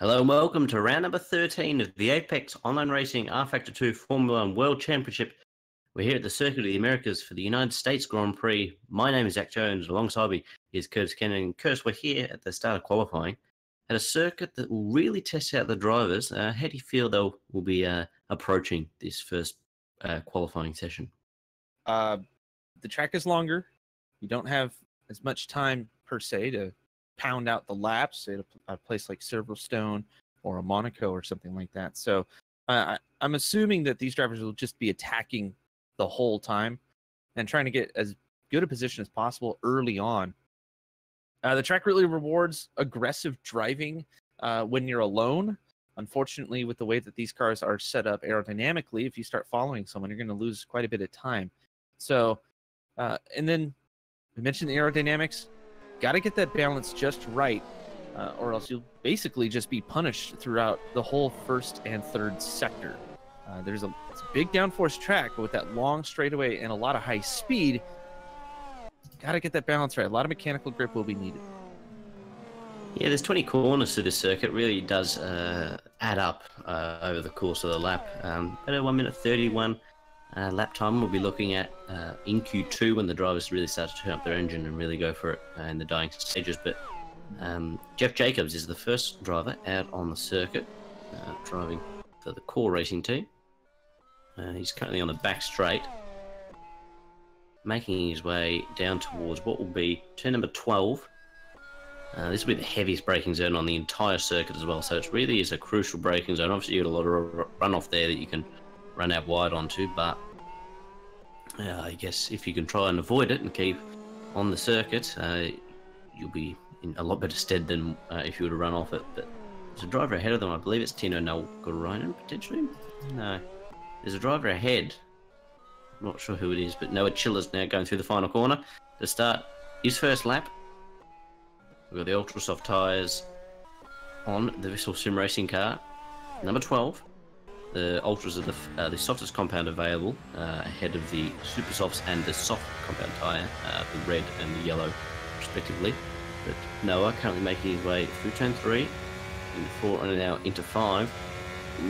Hello and welcome to round number 13 of the Apex Online Racing rFactor 2 Formula 1 World Championship. We're here at the Circuit of the Americas for the United States Grand Prix. My name is Zach Jones. Alongside me is Curtis Kenyon. Curtis, we're here at the start of qualifying at a circuit that will really test out the drivers. How do you feel they will be approaching this first qualifying session? The track is longer. You don't have as much time per se to pound out the laps at a place like Silverstone or a Monaco or something like that. So I'm assuming that these drivers will just be attacking the whole time and trying to get as good a position as possible early on. The track really rewards aggressive driving when you're alone. Unfortunately, with the way that these cars are set up aerodynamically, if you start following someone, you're going to lose quite a bit of time. So, and then we mentioned the aerodynamics. Got to get that balance just right, or else you'll basically just be punished throughout the whole first and third sector. It's a big downforce track, but with that long straightaway and a lot of high speed, got to get that balance right. A lot of mechanical grip will be needed. Yeah, there's 20 corners to this circuit. It really does add up over the course of the lap. At 1 minute 31 lap time, we'll be looking at in Q2 when the drivers really start to turn up their engine and really go for it in the dying stages. But Jeff Jacobs is the first driver out on the circuit, driving for the core racing team. He's currently on the back straight, making his way down towards what will be turn number 12. This will be the heaviest braking zone on the entire circuit as well, so it really is a crucial braking zone. Obviously, you've got a lot of runoff there that you can run out wide onto, but I guess if you can try and avoid it and keep on the circuit, you'll be in a lot better stead than if you were to run off it. But there's a driver ahead of them. I believe it's Tino Nalgarainen, potentially? No. There's a driver ahead. I'm not sure who it is, but Noah Chiller's now going through the final corner to start his first lap. We've got the ultra soft tyres on the Vissel Sim Racing car, number 12. The ultras are the softest compound available, ahead of the super softs and the soft compound tyre, the red and the yellow, respectively. But Noah currently making his way through turn 3, in 4 and now into 5.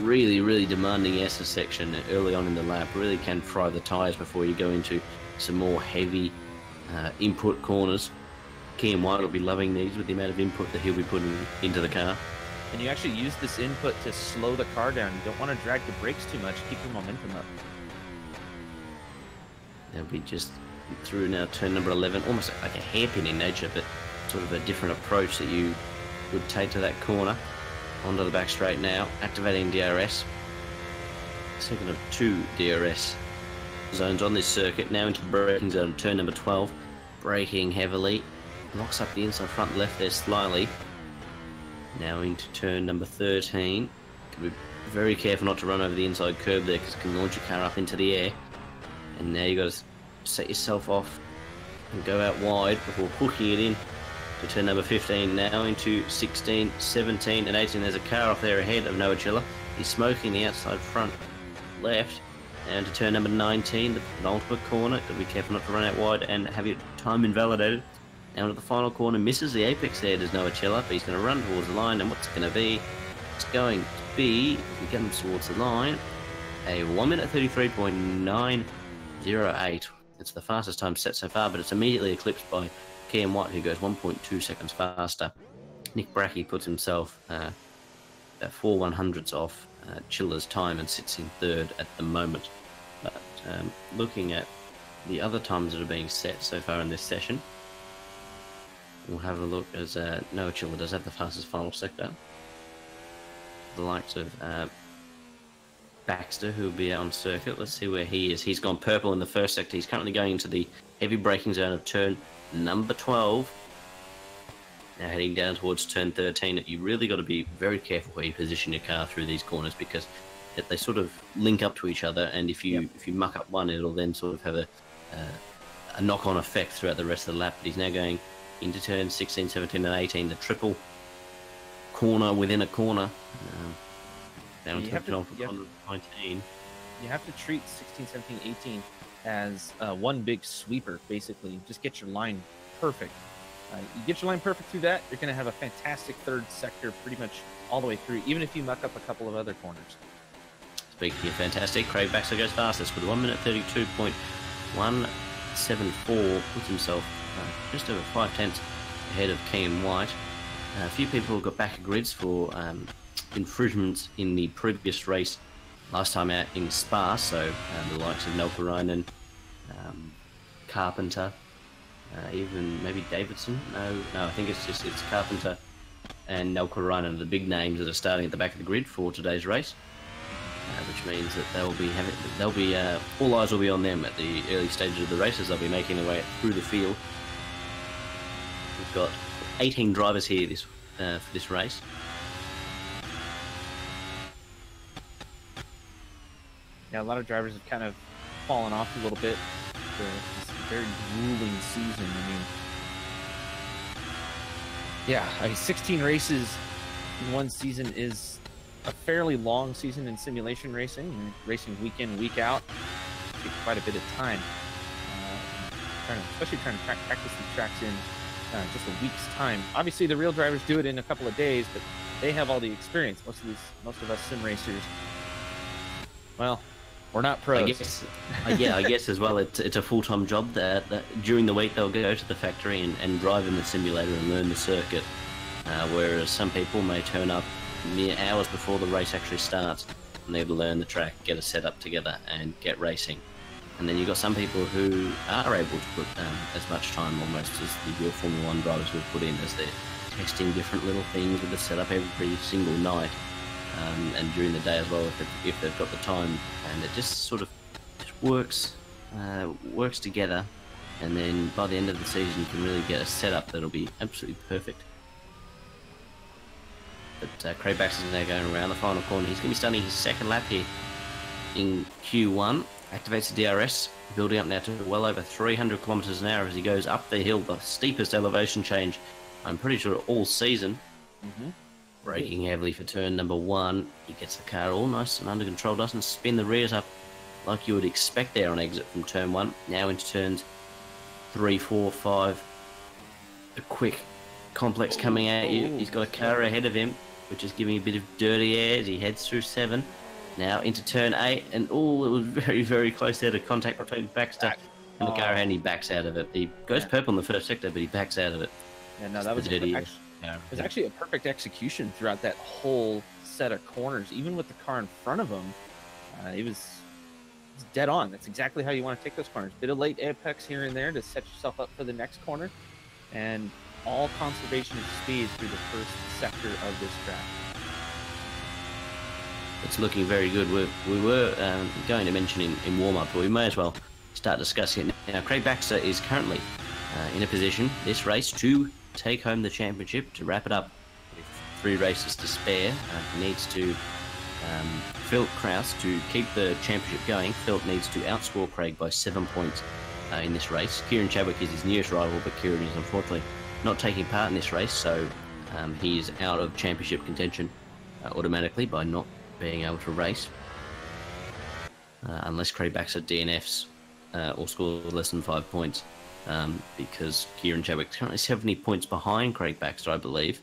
Really demanding ESA section early on in the lap. Really can fry the tyres before you go into some more heavy input corners. Kenyon will be loving these with the amount of input that he'll be putting into the car. And you actually use this input to slow the car down. You don't want to drag the brakes too much, keep the momentum up. They'll be just through now turn number 11, almost like a hairpin in nature, but sort of a different approach that you would take to that corner. Onto the back straight now, activating DRS. Second of 2 DRS zones on this circuit, now into the braking zone, turn number 12. Braking heavily, locks up the inside front left there slightly. Now into turn number 13. Can be very careful not to run over the inside curb there because it can launch your car up into the air. And now you've got to set yourself off and go out wide before hooking it in to turn number 15. Now into 16, 17 and 18. There's a car off there ahead of Noah Chiller. He's smoking the outside front left. And to turn number 19, the penultimate corner. Got to be careful not to run out wide and have your time invalidated. Now to the final corner, misses the apex there, does Noah Chiller, but he's going to run towards the line, and what's it going to be? It's going to be, if we get him towards the line, a 1 minute 33.908. It's the fastest time set so far, but it's immediately eclipsed by Kenyon, who goes 1.2 seconds faster. Nick Brackey puts himself about 4 100ths off Chiller's time and sits in third at the moment. But looking at the other times that are being set so far in this session, we'll have a look as Noah Chiller does have the fastest final sector. The likes of Baxter, who will be out on circuit. Let's see where he is. He's gone purple in the first sector. He's currently going into the heavy braking zone of turn number 12. Now heading down towards turn 13. You really got to be very careful where you position your car through these corners because they sort of link up to each other, and if you muck up one, it'll then sort of have a knock-on effect throughout the rest of the lap. But he's now going into turn 16, 17 and 18, the triple corner within a corner. Down to 19. You have to treat 16, 17, 18 as one big sweeper, basically. Just get your line perfect. You get your line perfect through that, you're going to have a fantastic third sector pretty much all the way through, even if you muck up a couple of other corners. Speaking of fantastic, Craig Baxter goes fastest with 1 minute 32.174, puts himself just over 5/10 ahead of Kenyon White. A few people got back at grids for infringements in the previous race last time out in Spa, so the likes of NinjaRider, Carpenter, even maybe Davidson. No, I think it's Carpenter and NinjaRider, the big names that are starting at the back of the grid for today's race, which means that all eyes will be on them at the early stages of the races. They'll be making their way through the field. We've got 18 drivers here for this race. Yeah, a lot of drivers have kind of fallen off a little bit. This very grueling season. I mean, 16 races in one season is a fairly long season in simulation racing. And racing week in, week out takes quite a bit of time. Especially trying to practice these tracks in just a week's time. Obviously, the real drivers do it in a couple of days, but they have all the experience. Most of us sim racers, well, we're not pros. I guess as well, it's a full-time job that during the week they'll go to the factory and drive in the simulator and learn the circuit, whereas some people may turn up mere hours before the race actually starts and they'll learn the track, get a setup together and get racing. And then you've got some people who are able to put as much time almost as the real Formula 1 drivers will put in, as they're testing different little things with the setup every single night. And during the day as well, if they've got the time, and it just sort of works together, and then by the end of the season you can really get a setup that'll be absolutely perfect. But Craig Baxter's now going around the final corner. He's going to be starting his second lap here in Q1. Activates the DRS, building up now to well over 300 kilometers an hour as he goes up the hill, the steepest elevation change, I'm pretty sure, all season. Braking heavily for turn number 1. He gets the car all nice and under control, doesn't spin the rears up like you would expect there on exit from turn 1. Now into turns 3, 4, 5. A quick complex coming at you. He's got a car ahead of him, which is giving a bit of dirty air as he heads through 7. Now into turn 8, and it was very, very close there to contact between Baxter and the car, and he backs out of it. He goes purple in the first sector, but he backs out of it. Yeah, no, that was actually a perfect execution throughout that whole set of corners. Even with the car in front of him, it was dead on. That's exactly how you want to take those corners. Bit of late apex here and there to set yourself up for the next corner, and all conservation of speed through the first sector of this track. It's looking very good. We were going to mention in warm-up, but we may as well start discussing it now. Craig Baxter is currently in a position this race to take home the championship, to wrap it up with 3 races to spare. He needs to Philip Kraus to keep the championship going. Philip needs to outscore Craig by 7 points in this race. Kieran Chadwick is his nearest rival, but Kieran is unfortunately not taking part in this race, so he is out of championship contention automatically by not being able to race, unless Craig Baxter DNFs or scores less than 5 points, because Kieran Chadwick's currently 70 points behind Craig Baxter, I believe.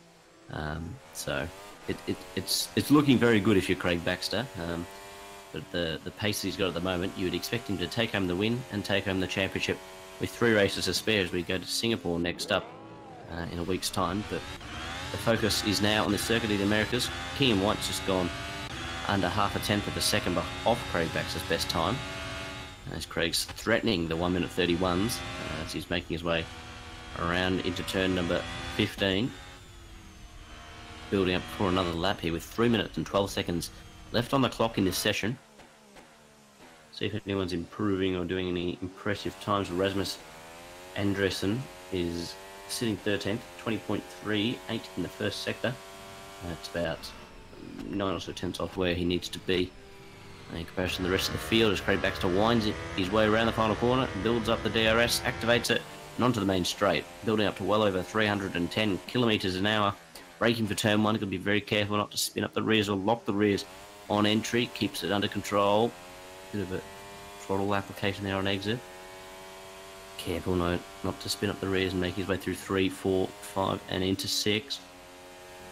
So it's looking very good if you're Craig Baxter, but the pace he's got at the moment, you would expect him to take home the win and take home the championship with 3 races to spare as we go to Singapore next up in a week's time. But the focus is now on the Circuit of the Americas. Kenyon White's just gone under half a tenth of a second off Craig Baxter's best time, as Craig's threatening the 1 minute 31s as he's making his way around into turn number 15, building up for another lap here with 3 minutes and 12 seconds left on the clock in this session. See if anyone's improving or doing any impressive times. Rasmus Andresen is sitting 13th, 20.38 in the first sector. It's about 9 or so tenths off where he needs to be in comparison to the rest of the field, as Craig Baxter winds his way around the final corner, builds up the DRS, activates it, and onto the main straight, building up to well over 310 kilometers an hour. Braking for turn 1, got to be very careful not to spin up the rears or lock the rears on entry, keeps it under control. Bit of a throttle application there on exit. Careful not to spin up the rears and make his way through 3, 4, 5, and into 6.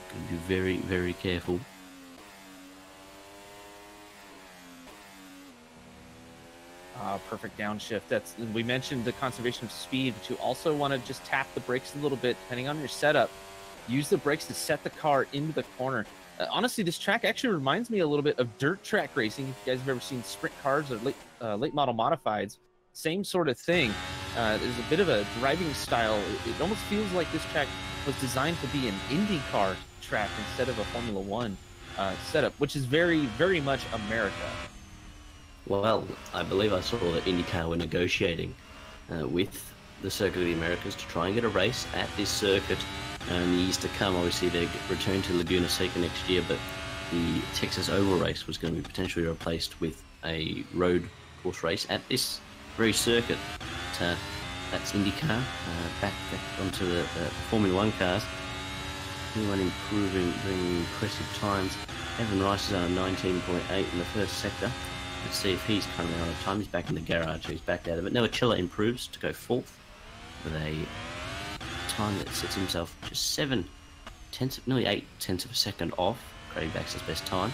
Got to be very, very careful. Perfect downshift. We mentioned the conservation of speed, but you also want to just tap the brakes a little bit, depending on your setup. Use the brakes to set the car into the corner. Honestly, this track actually reminds me a little bit of dirt track racing. If you guys have ever seen sprint cars or late model modifieds, same sort of thing. There's a bit of a driving style. It almost feels like this track was designed to be an IndyCar track instead of a Formula One setup, which is very, very much America. Well, I believe I saw that IndyCar were negotiating with the Circuit of the Americas to try and get a race at this circuit in the years to come. Obviously, they return to Laguna Seca next year, but the Texas Oval race was going to be potentially replaced with a road course race at this very circuit. That's IndyCar. Back onto the Formula One cars. Anyone improving, bringing impressive times. Evan Rice is on a 19.8 in the first sector. Let's see if he's currently on a time. He's back in the garage, so he's back out of it. Noachilla improves to go 4th with a time that sets himself just 7/10, nearly 8/10 of a second off Craig Baxter's best time.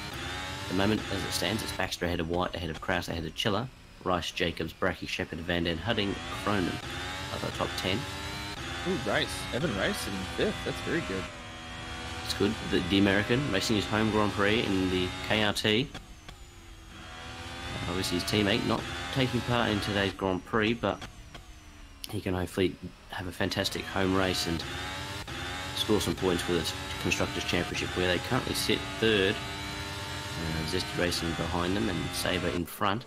At the moment, as it stands, it's Baxter ahead of White, ahead of Krause, ahead of Chilla, Rice, Jacobs, Bracky, Shepherd, Van Den, Hudding, Cronin are the top 10. Ooh, Rice. Evan Rice sitting 5th. That's very good. It's good. The American racing his home Grand Prix in the KRT. Obviously, his teammate not taking part in today's Grand Prix, but he can hopefully have a fantastic home race and score some points for the Constructors' Championship, where they currently sit 3rd. Zesty Racing behind them and Sabre in front.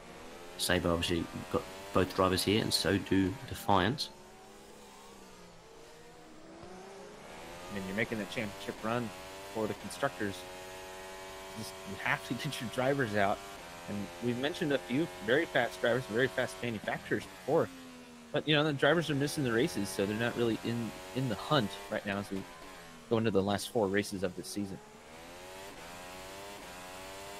Sabre obviously got both drivers here, and so do Defiance. I mean, you're making a championship run for the Constructors. You have to get your drivers out. And we've mentioned a few very fast drivers, very fast manufacturers before. But, you know, the drivers are missing the races, so they're not really in the hunt right now as we go into the last 4 races of this season.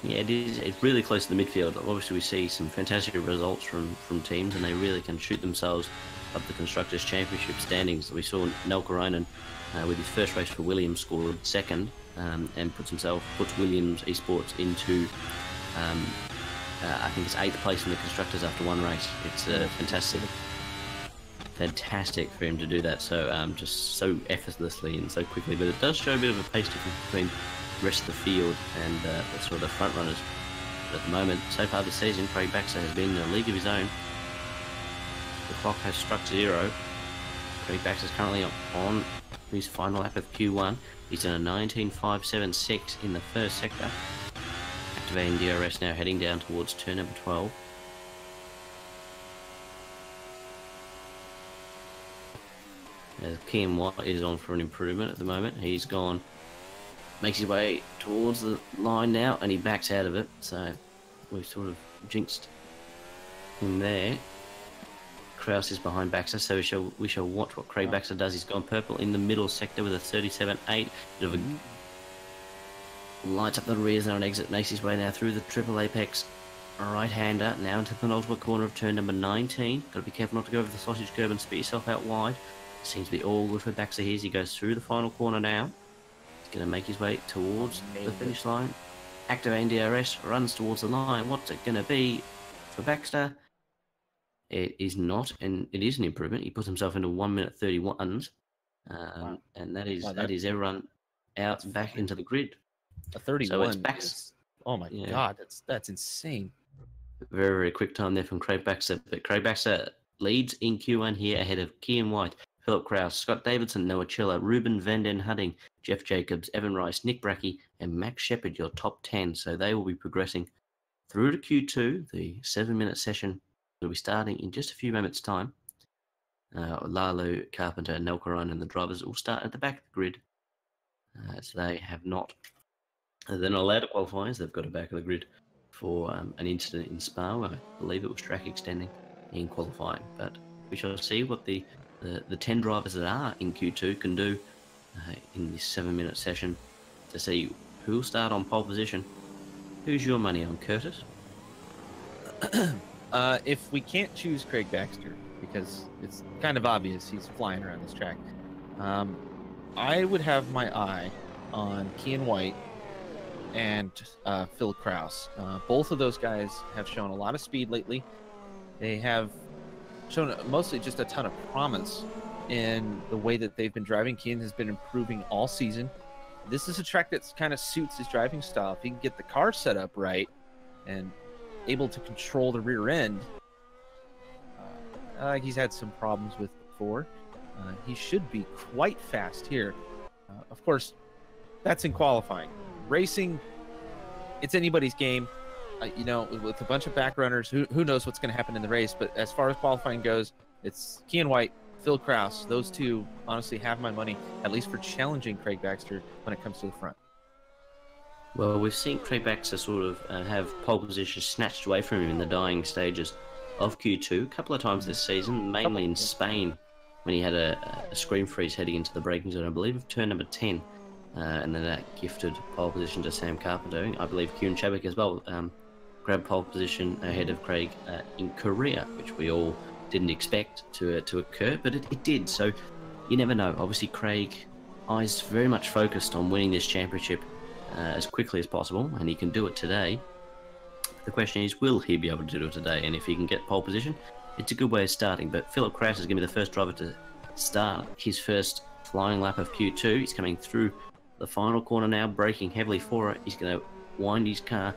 Yeah, it's really close to the midfield. Obviously, we see some fantastic results from teams, and they really can shoot themselves up the Constructors' Championship standings. We saw Nel Koronen with his first race for Williams scored 2nd and puts Williams Esports into I think it's 8th place in the Constructors after 1 race. It's fantastic for him to do that just so effortlessly and so quickly. But it does show a bit of a pace difference between the rest of the field and the sort of the front runners. But at the moment, so far this season, Craig Baxter has been in a league of his own. The clock has struck 0. Craig Baxter is currently on his final lap of Q1. He's in a 19.576 in the first sector. Activating DRS now, heading down towards turn number 12. Kenyon White is on for an improvement at the moment. He's gone, makes his way towards the line now, and he backs out of it. So we've sort of jinxed him there. Krause is behind Baxter, so we shall watch what Craig Baxter does. He's gone purple in the middle sector with a 37.8. Bit of a lights up the rears on an exit, makes his way now through the triple apex right-hander, now into the penultimate corner of turn number 19. Got to be careful not to go over the sausage curb and spit yourself out wide. Seems to be all good for Baxter here as he goes through the final corner now. He's going to make his way towards the finish line. Activating DRS, runs towards the line. What's it going to be for Baxter? It is not, and it is an improvement. He puts himself into 1 minute 31s, and that is everyone out back into the grid. A 31. So it's Baxter. Oh my God, that's insane. Very, very quick time there from Craig Baxter. But Craig Baxter leads in Q1 here ahead of Kenyon White, Philip Krause, Scott Davidson, Noachilla, Ruben Van Den Hudding, Jeff Jacobs, Evan Rice, Nick Bracky, and Max Shepherd, your top 10. So they will be progressing through to Q2, the 7-minute session will be starting in just a few moments' time. Lalo, Carpenter, and Nel Koronen and the drivers will start at the back of the grid. So they have not, they're not allowed to qualify as they've got a back of the grid for an incident in Spa. I believe it was track extending in qualifying. But we shall see what the 10 drivers that are in Q2 can do in this 7-minute session to see who will start on pole position. Who's your money on, Curtis? If we can't choose Craig Baxter, because it's kind of obvious he's flying around this track. I would have my eye on Kenyon White and Phil Kraus. Both of those guys have shown a lot of speed lately. They have shown mostly just a ton of promise in the way that they've been driving. Kenyon has been improving all season. This is a track that kind of suits his driving style. If he can get the car set up right and able to control the rear end, like he's had some problems with before, he should be quite fast here. Of course, that's in qualifying. Racing, it's anybody's game. You know, with a bunch of back runners, who knows what's going to happen in the race. But as far as qualifying goes, it's Kenyon White, Phil Kraus. Those two honestly have my money, at least for challenging Craig Baxter when it comes to the front. Well, we've seen Craig Baxter sort of have pole position snatched away from him in the dying stages of Q2 a couple of times this season, mainly in Spain when he had a screen freeze heading into the braking zone, I believe, of turn number 10. And then that gifted pole position to Sam Carpenter. I believe Kieran Chadwick as well grabbed pole position ahead of Craig in Korea, which we all didn't expect to occur, but it did. So you never know. Obviously, Craig eyes very much focused on winning this championship as quickly as possible, and he can do it today. The question is, will he be able to do it today? And if he can get pole position, it's a good way of starting. But Philip Kraus is going to be the first driver to start his first flying lap of Q2. He's coming through the final corner now, braking heavily for it. He's going to wind his car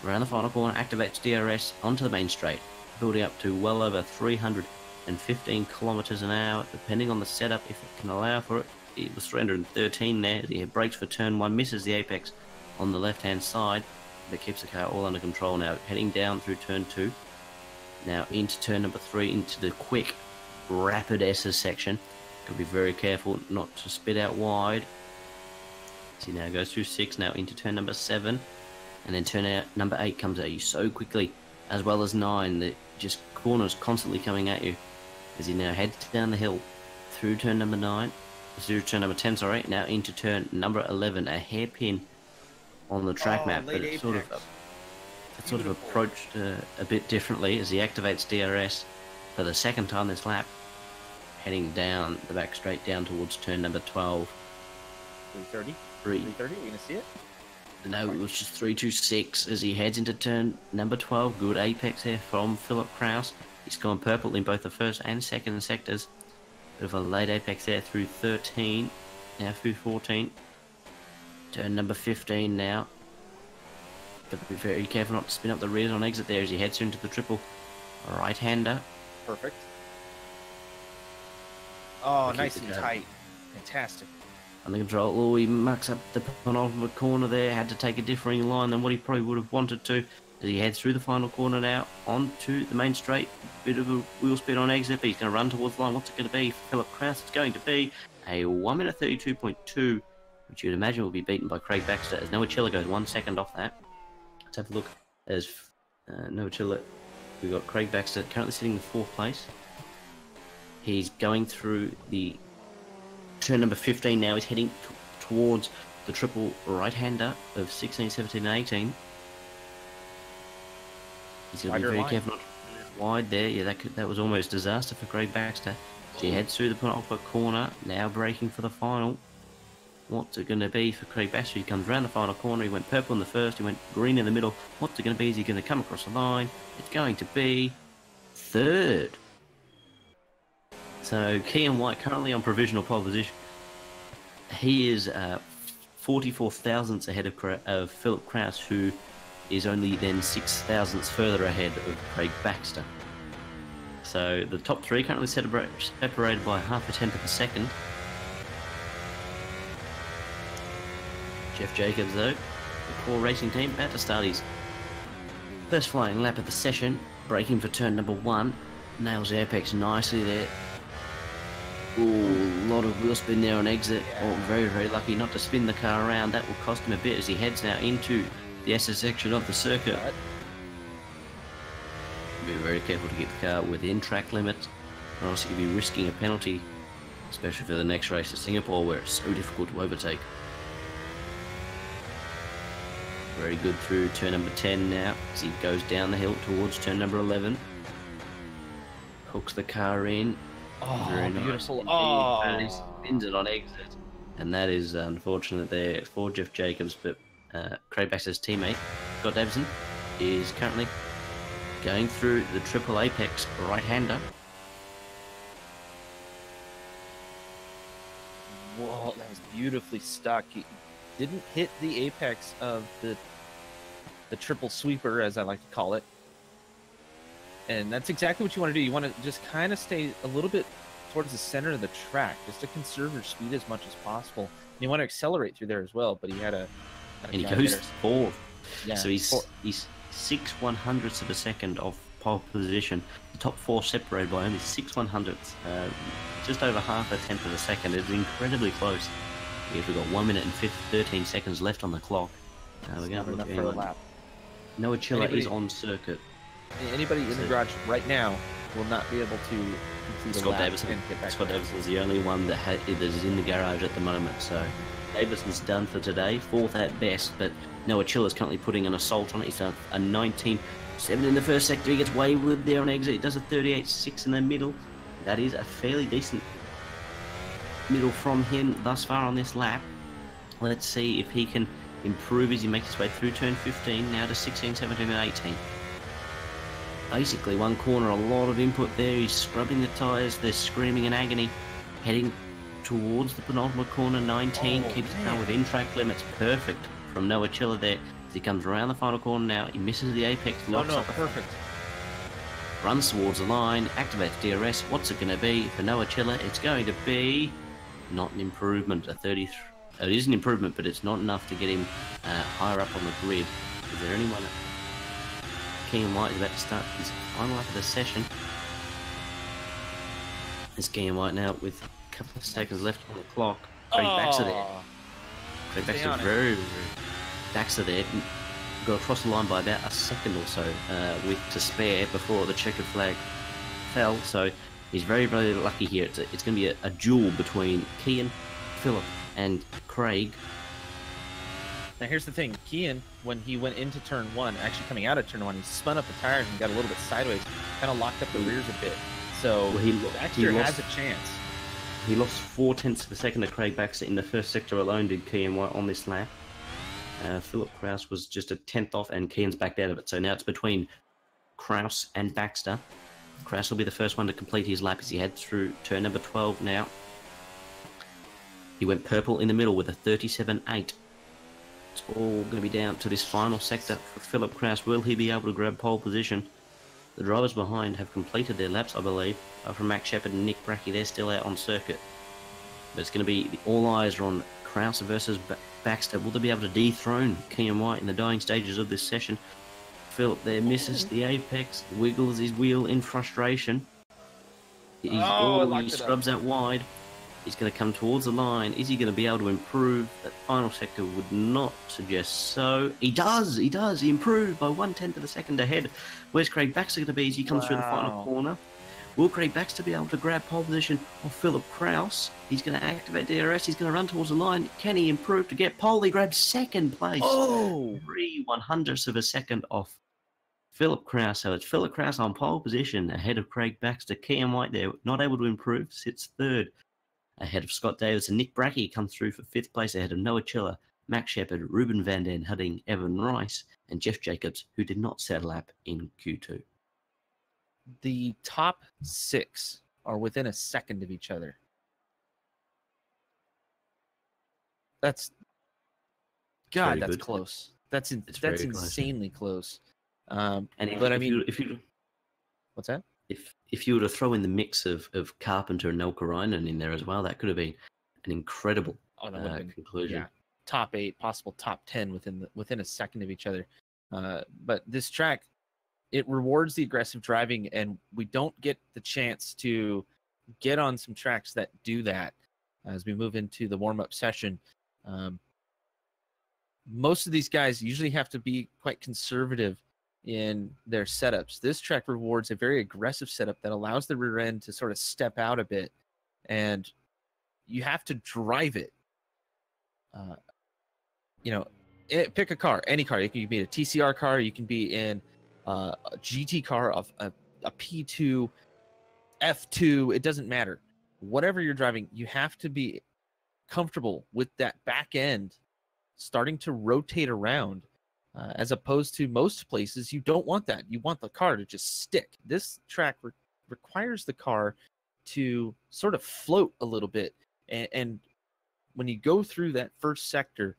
around the final corner, activates DRS onto the main straight, building up to well over 315 kilometers an hour, depending on the setup, if it can allow for it. It was 313 there. He brakes for turn 1, misses the apex on the left-hand side, but keeps the car all under control now. Heading down through turn 2, now into turn number 3, into the quick, rapid S's section. Got to be very careful not to spit out wide. So he now goes through 6, now into turn number 7, and then turn out number 8 comes at you so quickly, as well as 9, that just corners constantly coming at you as he now heads down the hill through turn number 9, through turn number 10, sorry, now into turn number 11, a hairpin on the track map, but it's sort of approached a bit differently as he activates DRS for the second time this lap, heading down the back straight down towards turn number 12. 330? 330, are you going to see it? No, it was just 326 as he heads into turn number 12. Good apex there from Philip Kraus. He's gone purple in both the first and second sectors. Bit of a late apex there through 13, now through 14. Turn number 15 now. Got to be very careful not to spin up the rears on exit there as he heads into the triple right-hander. Perfect. Oh, nice and tight. Fantastic. Under control. Oh, he mucks up the penultimate corner there. Had to take a differing line than what he probably would have wanted to. As he heads through the final corner now, onto the main straight. Bit of a wheel spin on exit, but he's going to run towards the line. What's it going to be for Philip Kraus? It's going to be a 1 minute 32.2, which you'd imagine will be beaten by Craig Baxter, as Noachilla goes 1 second off that. Let's have a look. As Noachilla, we've got Craig Baxter currently sitting in 4th place. He's going through the turn number 15 now. He's heading towards the triple right-hander of 16, 17, and 18. He's going to be very careful not to wide there. Yeah, that was almost disaster for Craig Baxter. He heads through the penultimate corner, now braking for the final. What's it going to be for Craig Baxter? He comes around the final corner. He went purple in the first. He went green in the middle. What's it going to be? Is he going to come across the line? It's going to be 3rd. So Kenyon White currently on provisional pole position. He is 44 thousandths ahead of Philip Kraus, who is only then 6 thousandths further ahead of Craig Baxter. So the top 3 currently separated by half a tenth of a second. Jeff Jacobs, though, the Core Racing team, about to start his first flying lap of the session, braking for turn number 1, nails the apex nicely there. Ooh, a lot of wheel spin there on exit. Oh, very, very lucky not to spin the car around. That will cost him a bit as he heads now into the SS section of the circuit. Be very careful to get the car within track limits, or else you'll be risking a penalty, especially for the next race at Singapore, where it's so difficult to overtake. Very good through turn number 10 now, as he goes down the hill towards turn number 11. hooks the car in. Oh, Very beautiful. nice. He Oh. spins it on exit. And that is unfortunate there for Jeff Jacobs, but Craig Baxter's teammate, Scott Davison, is currently going through the triple apex right-hander. Whoa, that was beautifully stuck. He didn't hit the apex of the triple sweeper, as I like to call it. And that's exactly what you want to do. You want to just kind of stay a little bit towards the center of the track, just to conserve your speed as much as possible. And you want to accelerate through there as well, but he had a and he goes fourth. Yeah, so he's 6/100ths of a second off pole position. The top four separated by only 6/100ths, just over half a tenth of a second. It's incredibly close. We've got 1 minute and 13 seconds left on the clock. We're going to look for a lap. Noah Chiller is on circuit. Anybody in the garage right now will not be able to complete a lap and get back. Scott Davison's the only one that is in the garage at the moment. So Davison's done for today, fourth at best. But Noah Chiller's currently putting an assault on it. He's done a 19.7 in the first sector. He gets wayward there on exit. He does a 38.6 in the middle. That is a fairly decent middle from him thus far on this lap. Let's see if he can improve as he makes his way through turn 15, now to 16, 17 and 18. Basically one corner, a lot of input there. He's scrubbing the tyres, they're screaming in agony. Heading towards the penultimate corner, 19, keeps the car within track limits. Perfect from Noah Chiller there. As he comes around the final corner now, he misses the apex, locks up. Perfect. Runs towards the line, activates DRS. What's it going to be for Noah Chiller? It's going to be not an improvement, a 33. It is an improvement, but it's not enough to get him higher up on the grid. Is there anyone? Kenyon White is about to start his final lap of the session. It's Kenyon White now with a couple of seconds left on the clock. Craig Baxter there. Craig Baxter very Baxter there. Got across the line by about a second or so with to spare before the checkered flag fell. So he's very, very lucky here. It's going to be a duel between Kean, Philip, and Craig. Now here's the thing, Kean, when he went into turn 1, actually coming out of turn 1, he spun up the tires and got a little bit sideways, kind of locked up the rears a bit. So Baxter has a chance. He lost 0.4 of a second to Craig Baxter in the first sector alone, did Kean White on this lap. Philip Kraus was just a 10th off and Kean's backed out of it. So now it's between Kraus and Baxter. Kraus will be the first one to complete his lap as he heads through turn number 12 now. He went purple in the middle with a 37.8. It's all going to be down to this final sector for Philip Kraus. Will he be able to grab pole position? The drivers behind have completed their laps, I believe. From Max Shepard and Nick Brackey, they're still out on circuit. But it's going to be all eyes are on Kraus versus Baxter. Will they be able to dethrone Kenyon White in the dying stages of this session? Philip there misses the apex, wiggles his wheel in frustration. He scrubs out wide. He's going to come towards the line. Is he going to be able to improve? That final sector would not suggest so. He does. He improved by 1/10 of a second ahead. Where's Craig Baxter going to be as he comes through the final corner? Will Craig Baxter be able to grab pole position of Philip Kraus? He's going to activate DRS. He's going to run towards the line. Can he improve to get pole? He grabs second place. 3/100ths of a second off Philip Kraus. So it's Philip Kraus on pole position ahead of Craig Baxter. Kenyon White there, not able to improve, sits third. Ahead of Scott Davis and Nick Brackey comes through for 5th place ahead of Noah Chiller, Max Shepard, Ruben Van Den Hudding, Evan Rice, and Jeff Jacobs, who did not set a lap in Q2. The top 6 are within a second of each other. That's close. That's insanely close. And what's that? If you were to throw in the mix of Carpenter and Nelka Reinen in there as well, that could have been an incredible conclusion. Yeah, top 8, possible top 10 within a second of each other. But this track, it rewards the aggressive driving, and we don't get the chance to get on some tracks that do that as we move into the warm-up session. Most of these guys usually have to be quite conservative in their setups. This track rewards a very aggressive setup that allows the rear end to sort of step out a bit, and you have to drive it. Pick a car, any car. You can be in a TCR car, you can be in a GT car, of a P2. F2, it doesn't matter. Whatever you're driving, you have to be comfortable with that back end starting to rotate around, as opposed to most places you don't want that. You want the car to just stick. This track requires the car to sort of float a little bit, and when you go through that first sector,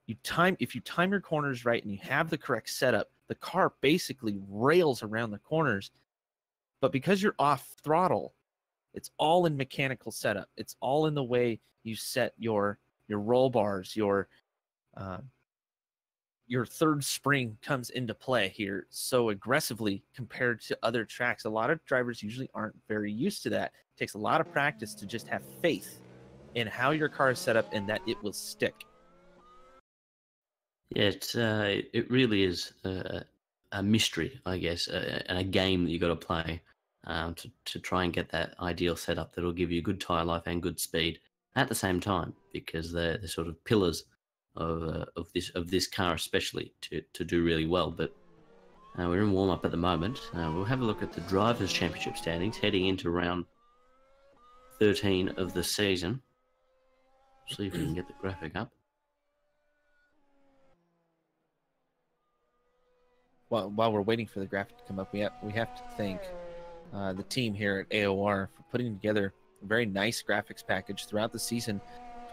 if you time your corners right and you have the correct setup, the car basically rails around the corners. But because you're off throttle, it's all in mechanical setup. It's all in the way you set your roll bars, your third spring comes into play here so aggressively compared to other tracks. A lot of drivers usually aren't very used to that. It takes a lot of practice to just have faith in how your car is set up and that it will stick. Yeah, it really is a mystery, I guess, and a game that you got to play to try and get that ideal setup that'll give you good tire life and good speed at the same time, because they're sort of pillars of this car, especially to do really well. But we're in warm up at the moment. We'll have a look at the Drivers' Championship standings heading into round 13 of the season. See if we can get the graphic up. While we're waiting for the graphic to come up, we have to thank the team here at AOR for putting together a very nice graphics package throughout the season,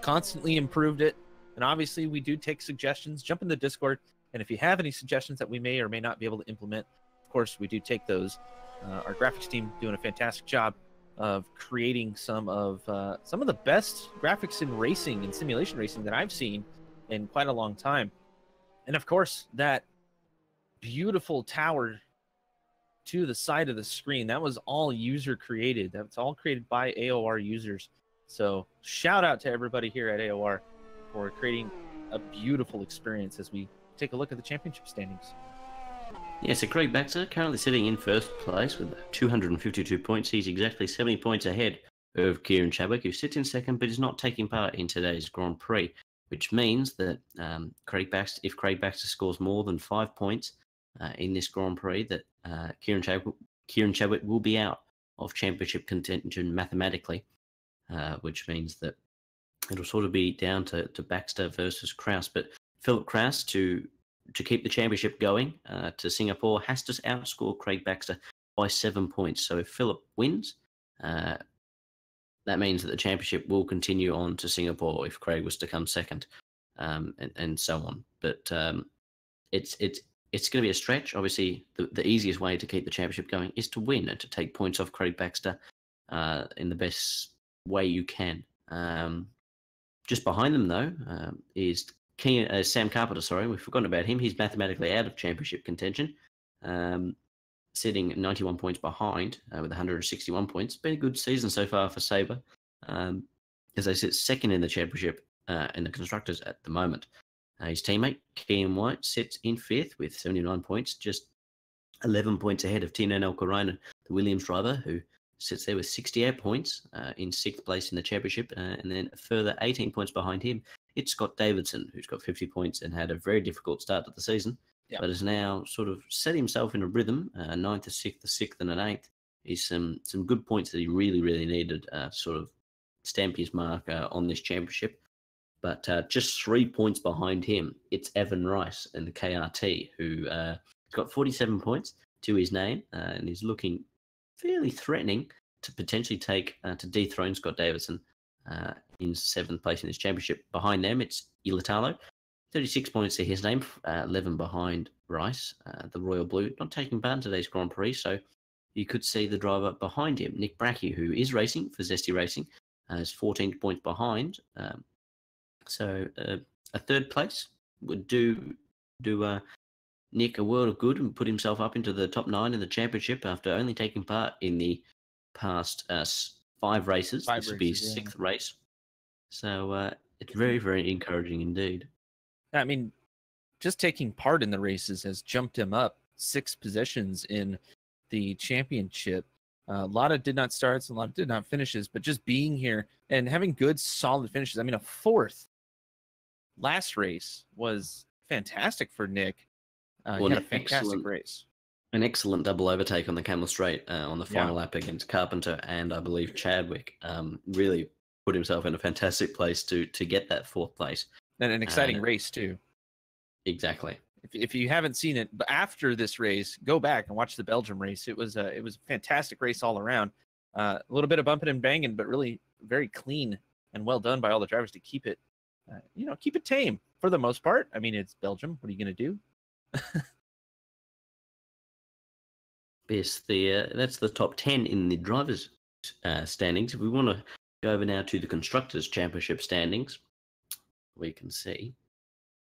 constantly improved it. And obviously, we do take suggestions. Jump in the Discord, and if you have any suggestions that we may or may not be able to implement, of course, we do take those. Our graphics team doing a fantastic job of creating some of the best graphics in racing and simulation racing that I've seen in quite a long time. And of course, that beautiful tower to the side of the screen, that was all user created. That's all created by AOR users. So shout out to everybody here at AOR for creating a beautiful experience as we take a look at the championship standings. Yeah, so Craig Baxter currently sitting in first place with 252 points. He's exactly 70 points ahead of Kieran Chadwick, who sits in second but is not taking part in today's Grand Prix, which means that if Craig Baxter scores more than 5 points in this Grand Prix, that Kieran Chadwick will be out of championship contention mathematically, which means that it'll sort of be down to Baxter versus Kraus. But Philip Kraus, to keep the championship going to Singapore, has to outscore Craig Baxter by 7 points. So if Philip wins, that means that the championship will continue on to Singapore if Craig was to come second, and so on. But it's going to be a stretch. Obviously, the easiest way to keep the championship going is to win and to take points off Craig Baxter in the best way you can. Just behind them, though, is Sam Carpenter. Sorry, we've forgotten about him. He's mathematically out of championship contention, sitting 91 points behind with 161 points. Been a good season so far for Sabre, as they sit second in the championship in the constructors at the moment. His teammate, Kenyon White, sits in fifth with 79 points, just 11 points ahead of Tino Elkarainen, the Williams driver, who sits there with 68 points in sixth place in the championship. And then a further 18 points behind him, it's Scott Davidson, who's got 50 points and had a very difficult start to the season, but has now sort of set himself in a rhythm. Ninth, a sixth, and an eighth is some good points that he really, really needed to sort of stamp his mark on this championship. But just 3 points behind him, it's Evan Rice in the KRT, who got 47 points to his name and is looking fairly threatening to potentially to dethrone Scott Davidson in seventh place in this championship. Behind them, it's Ilatalo, 36 points to his name, 11 behind Rice, the Royal Blue, not taking part in today's Grand Prix. So you could see the driver behind him, Nick Brackey, who is racing for Zesty Racing, is 14 points behind. So a third place would do Nick a world of good and put himself up into the top 9 in the championship after only taking part in the past 5 races. This would be his 6th race. So it's very, very encouraging indeed. I mean, just taking part in the races has jumped him up 6 positions in the championship. A lot of did not starts, a lot of did not finishes, but just being here and having good, solid finishes. I mean, a 4th last race was fantastic for Nick. He had a fantastic race. An excellent double overtake on the Camel Straight on the Yeah, final lap against Carpenter and I believe Chadwick. Really put himself in a fantastic place to get that fourth place. and an exciting Uh, race too. exactly. If you haven't seen it, but after this race, go back and watch the Belgium race. It was a fantastic race all around. A little bit of bumping and banging, but really very clean and well done by all the drivers to keep it, keep it tame for the most part. I mean, it's Belgium. What are you going to do? Yes, that's the top 10 in the drivers' standings. If we want to go over now to the Constructors' Championship standings, we can see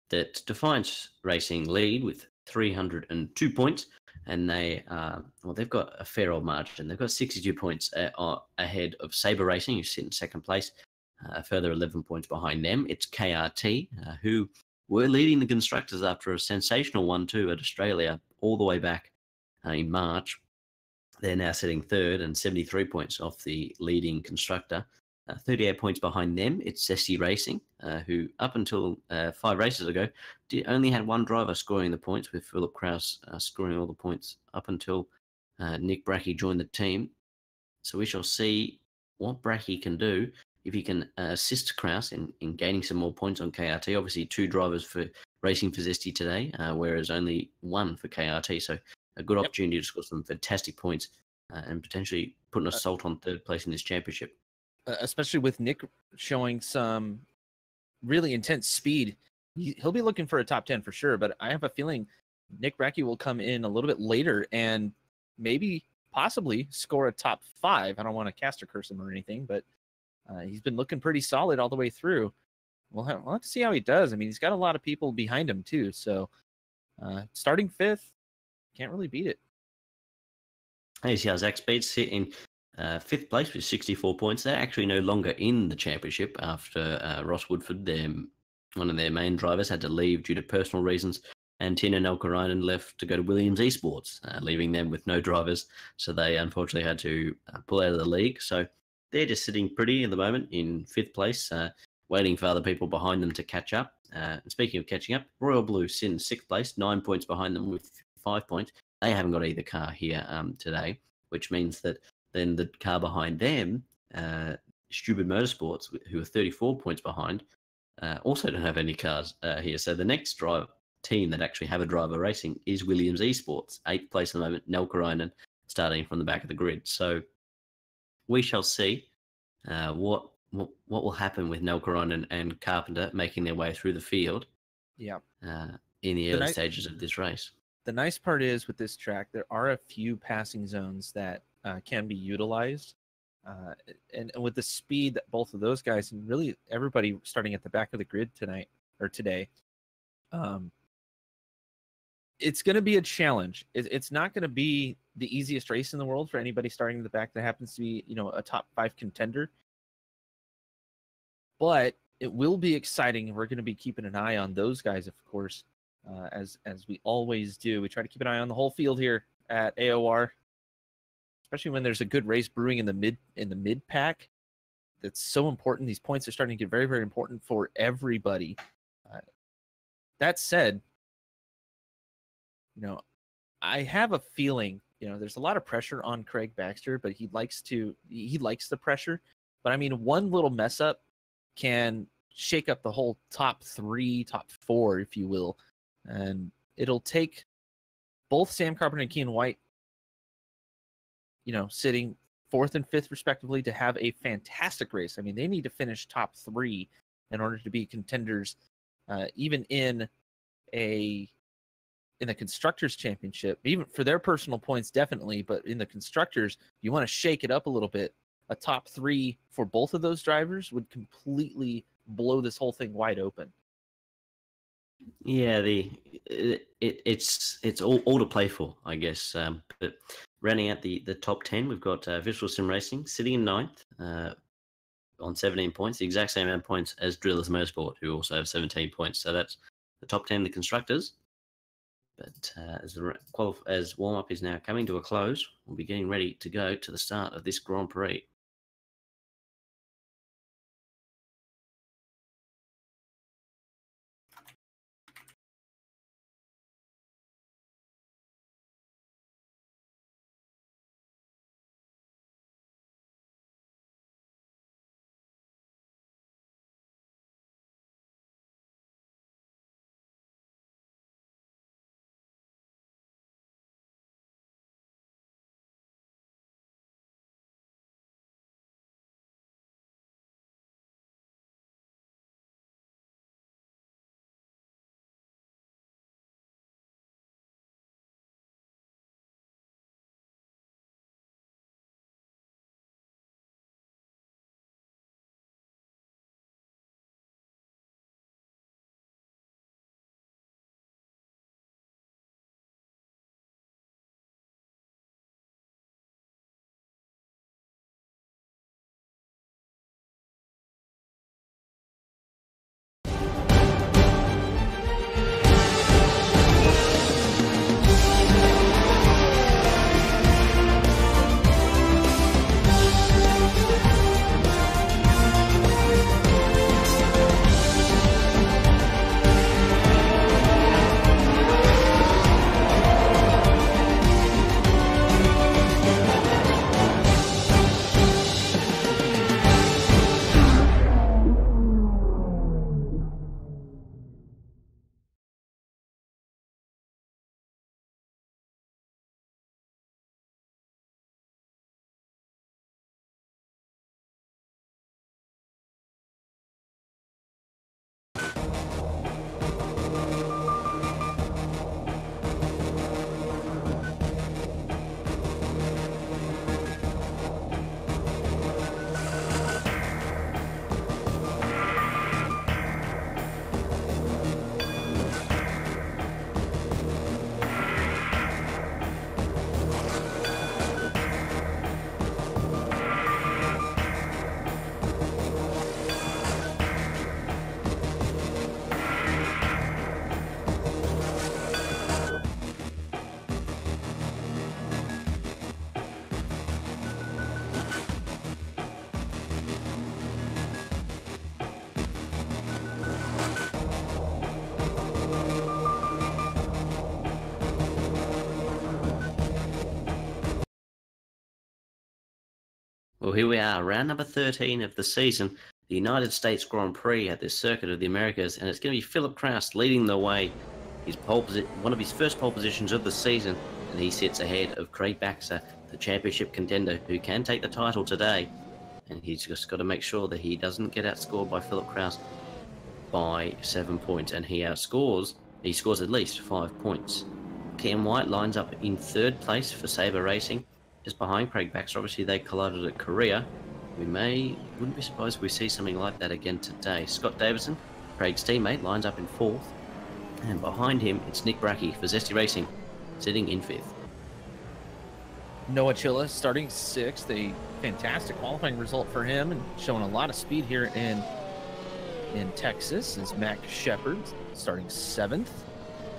that Defiance Racing lead with 302 points, and they've got a fair old margin. They've got 62 points ahead of Sabre Racing, who's sitting second place. A further 11 points behind them, it's KRT, who were leading the constructors after a sensational 1-2 at Australia all the way back in March. They're now sitting third and 73 points off the leading constructor. 38 points behind them, it's Zesty Racing, who up until 5 races ago only had one driver scoring the points, with Philip Kraus scoring all the points up until Nick Brackey joined the team. So we shall see what Brackey can do if he can assist Kraus in gaining some more points on KRT. Obviously, 2 drivers for racing for Zesty today, whereas only 1 for KRT. So a good opportunity to score some fantastic points and potentially put an assault on third place in this championship. Especially with Nick showing some really intense speed. He'll be looking for a top 10 for sure, but I have a feeling Nick Brackey will come in a little bit later and maybe possibly score a top 5. I don't want to cast or curse him or anything, but he's been looking pretty solid all the way through. We'll have to see how he does. I mean, he's got a lot of people behind him too, so starting 5th, can't really beat it. Hey, see how Zach Speed's sitting 5th place with 64 points. They're actually no longer in the championship after Ross Woodford, one of their main drivers, had to leave due to personal reasons, and Tina Nelkarainen left to go to Williams Esports, leaving them with no drivers. So they unfortunately had to pull out of the league. So they're just sitting pretty at the moment in 5th place, waiting for other people behind them to catch up. And speaking of catching up, Royal Blue sit in 6th place, 9 points behind them with 5 points. They haven't got either car here today, which means that then the car behind them, Stupid Motorsports, who are 34 points behind, also don't have any cars here. So the next team that actually have a driver racing is Williams Esports, 8th place at the moment, Nelkarainen, starting from the back of the grid. So we shall see what will happen with Nelkarainen and Carpenter making their way through the field. Yeah. In the early stages of this race. The nice part is with this track, there are a few passing zones that can be utilized. And with the speed that both of those guys and really everybody starting at the back of the grid today, it's going to be a challenge. It's not going to be the easiest race in the world for anybody starting at the back that happens to be, a top 5 contender. But it will be exciting, and we're going to be keeping an eye on those guys, of course, as we always do. We try to keep an eye on the whole field here at AOR, especially when there's a good race brewing in the mid pack. That's so important. These points are starting to get very, very important for everybody. That said, I have a feeling, there's a lot of pressure on Craig Baxter, but he likes the pressure. But I mean, one little mess up can shake up the whole top 3, top 4, if you will. And it'll take both Sam Carpenter and Kean White, sitting 4th and 5th respectively, to have a fantastic race. I mean, they need to finish top 3 in order to be contenders, even in the Constructors Championship, even for their personal points, definitely. But in the Constructors, you want to shake it up a little bit. A top 3 for both of those drivers would completely blow this whole thing wide open. Yeah, it's all to play for, I guess. But rounding out the top 10, we've got Visual Sim Racing sitting in 9th on 17 points, the exact same amount of points as Drillers Motorsport, who also have 17 points. So that's the top 10 of the constructors. But as warm-up is now coming to a close, we'll be getting ready to go to the start of this Grand Prix. Well, here we are, round number 13 of the season, the United States Grand Prix at this Circuit of the Americas, and it's going to be Philip Kraus leading the way. One of his first pole positions of the season, and he sits ahead of Craig Baxter, the championship contender, who can take the title today. And he's just got to make sure that he doesn't get outscored by Philip Kraus by 7 points, and he scores at least 5 points. Kenyon White lines up in third place for Sabre Racing, just behind Craig Baxter. Obviously, they collided at Korea. Wouldn't be surprised if we see something like that again today. Scott Davison, Craig's teammate, lines up in fourth, and behind him, it's Nick Bracke for Zesty Racing, sitting in fifth. Noah Chilla starting sixth, a fantastic qualifying result for him, and showing a lot of speed here in Texas. Is Mac Shepard starting seventh,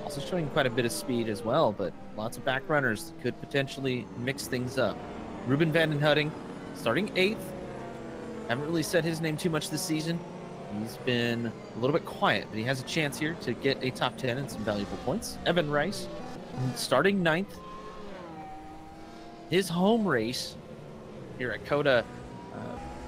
also showing quite a bit of speed as well, but lots of back runners could potentially mix things up. Ruben van den Hudding starting eighth. Haven't really said his name too much this season. He's been a little bit quiet, but he has a chance here to get a top 10 and some valuable points. Evan Rice starting ninth. His home race here at COTA,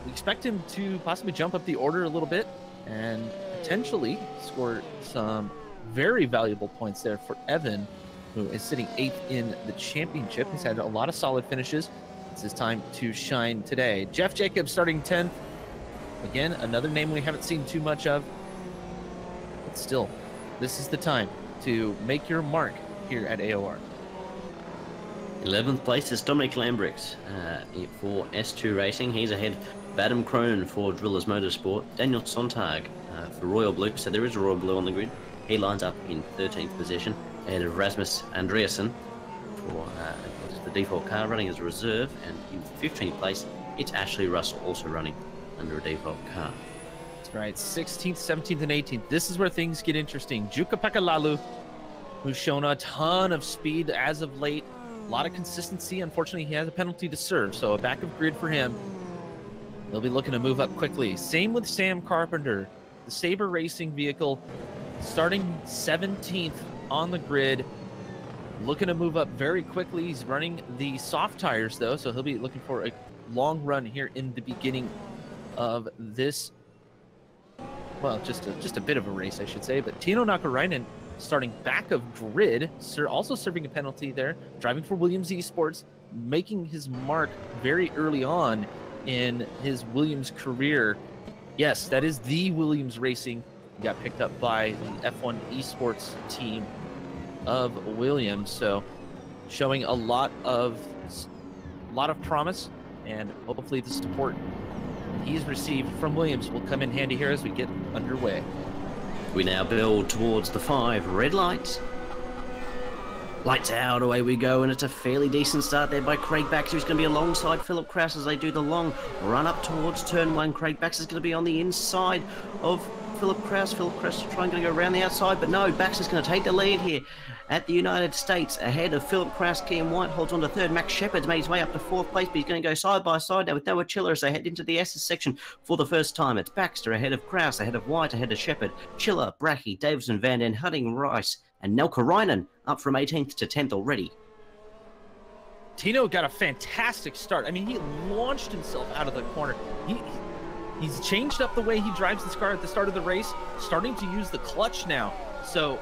we expect him to possibly jump up the order a little bit and potentially score some very valuable points there for Evan, who is sitting eighth in the championship. He's had a lot of solid finishes. It's his time to shine today. Jeff Jacobs starting 10th. Again, another name we haven't seen too much of. But still, this is the time to make your mark here at AOR. 11th place is Dominic Lambrix for S2 Racing. He's ahead of Adam Krohn for Drillers Motorsport. Daniel Sontag for Royal Blue, so there is a Royal Blue on the grid. He lines up in 13th position, ahead of Rasmus Andreasen for the default car, running as a reserve. And in 15th place, it's Ashley Russell, also running under a default car. That's right, 16th, 17th, and 18th. This is where things get interesting. Jukka-Pekka Laulu, who's shown a ton of speed as of late. A lot of consistency. Unfortunately, he has a penalty to serve, so a back of grid for him. They'll be looking to move up quickly. Same with Sam Carpenter, the Sabre Racing vehicle, starting 17th on the grid, looking to move up very quickly. He's running the soft tires, though, so he'll be looking for a long run here in the beginning of this, well, just a bit of a race, I should say. But Tino Nakarainen starting back of grid, also serving a penalty there, driving for Williams Esports, making his mark very early on in his Williams career. Yes, that is the Williams Racing. He got picked up by the F1 Esports team of Williams, so showing a lot of promise, and hopefully the support he's received from Williams will come in handy here as we get underway. We now build towards the 5 red lights. Lights out, away we go, and it's a fairly decent start there by Craig Baxter, who's going to be alongside Philip Kraus as they do the long run up towards turn 1. Craig Baxter's going to be on the inside of Philip Kraus. Philip Kraus is trying to go around the outside, but no, Baxter's going to take the lead here at the United States, ahead of Philip Kraus. Kenyon White holds on to third. Max Shepard's made his way up to 4th place, but he's going to go side by side now with Noah Chilla as they head into the S's section for the first time. It's Baxter ahead of Kraus, ahead of White, ahead of Shepard, Chilla, Bracke, Davison, Van Den Hudding, Rice, and Nelka Reinen up from 18th to 10th already. Tino got a fantastic start. I mean, he launched himself out of the corner. He's changed up the way he drives this car at the start of the race, starting to use the clutch now. So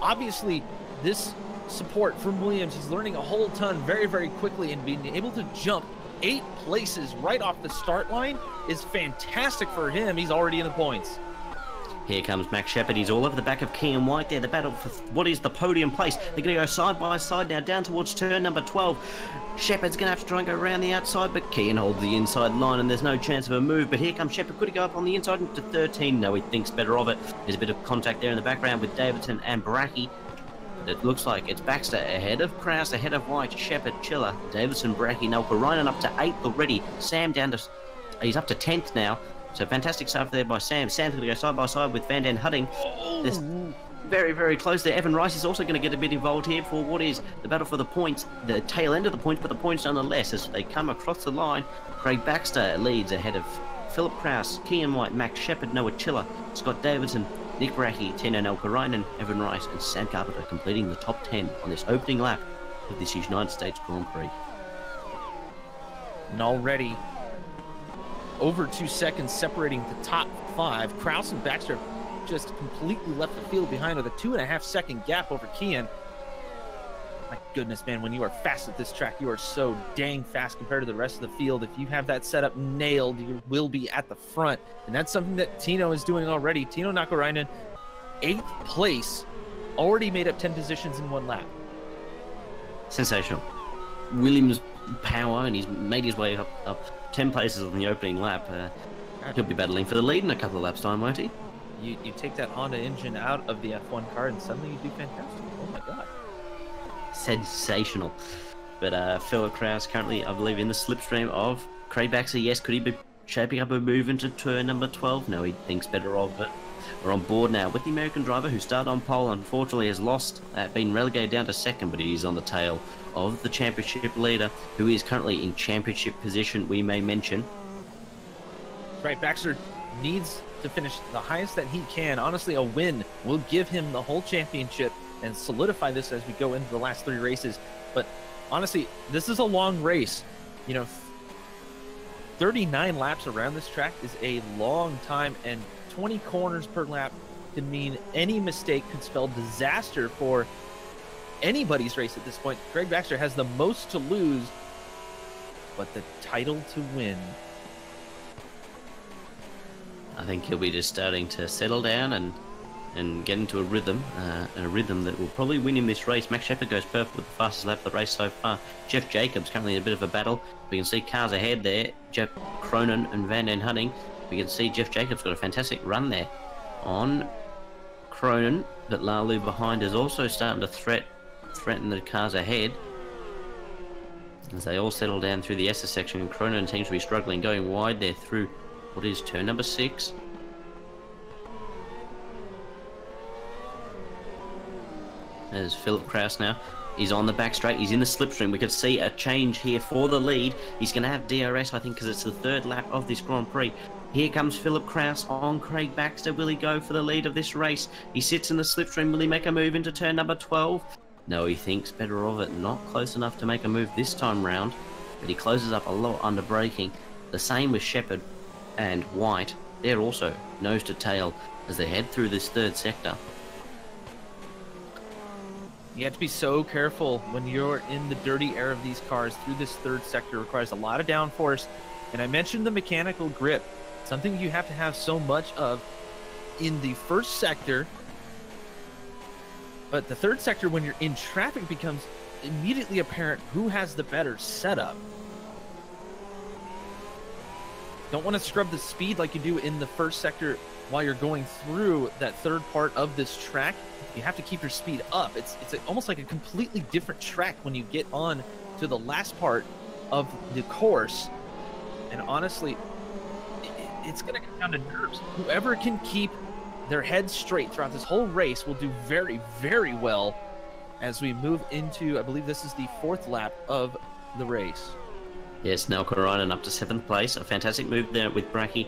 obviously this support from Williams, he's learning a whole ton very, very quickly, and being able to jump 8 places right off the start line is fantastic for him. He's already in the points. Here comes Max Shepard. He's all over the back of Kenyon White there. The battle for what is the podium place. They're going to go side by side now down towards turn number 12. Shepard's going to have to try and go around the outside, but Kenyon holds the inside line and there's no chance of a move. But here comes Shepard. Could he go up on the inside into 13? No, he thinks better of it. There's a bit of contact there in the background with Davidson and Bracke. It looks like it's Baxter ahead of Kraus, ahead of White, Shepard, Chilla, Davison, Bracke, Nelka Reinen up to 8th already. Sam down to, he's up to 10th now. So fantastic stuff there by Sam. Sam's going to go side by side with Van Den Hudding. There's very, very close there. Evan Rice is also going to get a bit involved here for what is the battle for the points, the tail end of the points, but the points nonetheless as they come across the line. Craig Baxter leads ahead of Philip Kraus, Kenyon White, Max Shepard, Noah Chilla, Scott Davidson, Nick Bracke, Tino Nakarainen, Evan Rice, and Sam Carpenter completing the top 10 on this opening lap of this United States Grand Prix. And already over 2 seconds separating the top 5. Kraus and Baxter just completely left the field behind with a 2.5 second gap over Kenyon. My goodness, man, when you are fast at this track, you are so dang fast compared to the rest of the field. If you have that setup nailed, you will be at the front. And that's something that Tino is doing already. Tino Nakarainen, 8th place, already made up 10 positions in 1 lap. Sensational. Williams' power, and he's made his way up 10 places on the opening lap. He'll be battling for the lead in a couple of laps' time, won't he? You take that Honda engine out of the F1 car, and suddenly you do fantastic. Oh my God. Sensational. But Philip Kraus currently, I believe, in the slipstream of Craig Baxter. Yes, could he be shaping up a move into turn number 12? No, he thinks better of it. We're on board now with the American driver who started on pole. Unfortunately has lost, been relegated down to second, but he's on the tail of the championship leader, who is currently in championship position, we may mention. Right, Baxter needs to finish the highest that he can. Honestly, a win will give him the whole championship and solidify this as we go into the last 3 races. But honestly, this is a long race. You know, 39 laps around this track is a long time, and 20 corners per lap can mean any mistake could spell disaster for anybody's race at this point. Craig Baxter has the most to lose, but the title to win. I think he'll be just starting to settle down and get into a rhythm, that will probably win him this race. Max Shepard goes perfect with the fastest lap of the race so far. Jeff Jacobs currently in a bit of a battle. We can see cars ahead there. Jeff Cronin and Van den Hunting. We can see Jeff Jacobs got a fantastic run there on Cronin, but Lalu behind is also starting to threaten the cars ahead as they all settle down through the SS section. Cronin seems to be struggling, going wide there through what is turn number 6. There's Philip Kraus now. He's on the back straight. He's in the slipstream. We could see a change here for the lead. He's going to have DRS, I think, because it's the 3rd lap of this Grand Prix. Here comes Philip Kraus on Craig Baxter. Will he go for the lead of this race? He sits in the slipstream. Will he make a move into turn number 12? No, he thinks better of it. Not close enough to make a move this time round, but he closes up a lot under braking. The same with Shepard and White. They're also nose to tail as they head through this 3rd sector. You have to be so careful when you're in the dirty air of these cars through this 3rd sector. It requires a lot of downforce. And I mentioned the mechanical grip, something you have to have so much of in the 1st sector. But the 3rd sector, when you're in traffic, becomes immediately apparent who has the better setup. Don't want to scrub the speed like you do in the 1st sector while you're going through that 3rd part of this track. You have to keep your speed up. It's almost like a completely different track when you get on to the last part of the course. And honestly, it's going to come down to nerves. Whoever can keep their head straight throughout this whole race will do very, very well as we move into, I believe this is the 4th lap of the race. Yes, Nakarainen up to 7th place. A fantastic move there with Bracky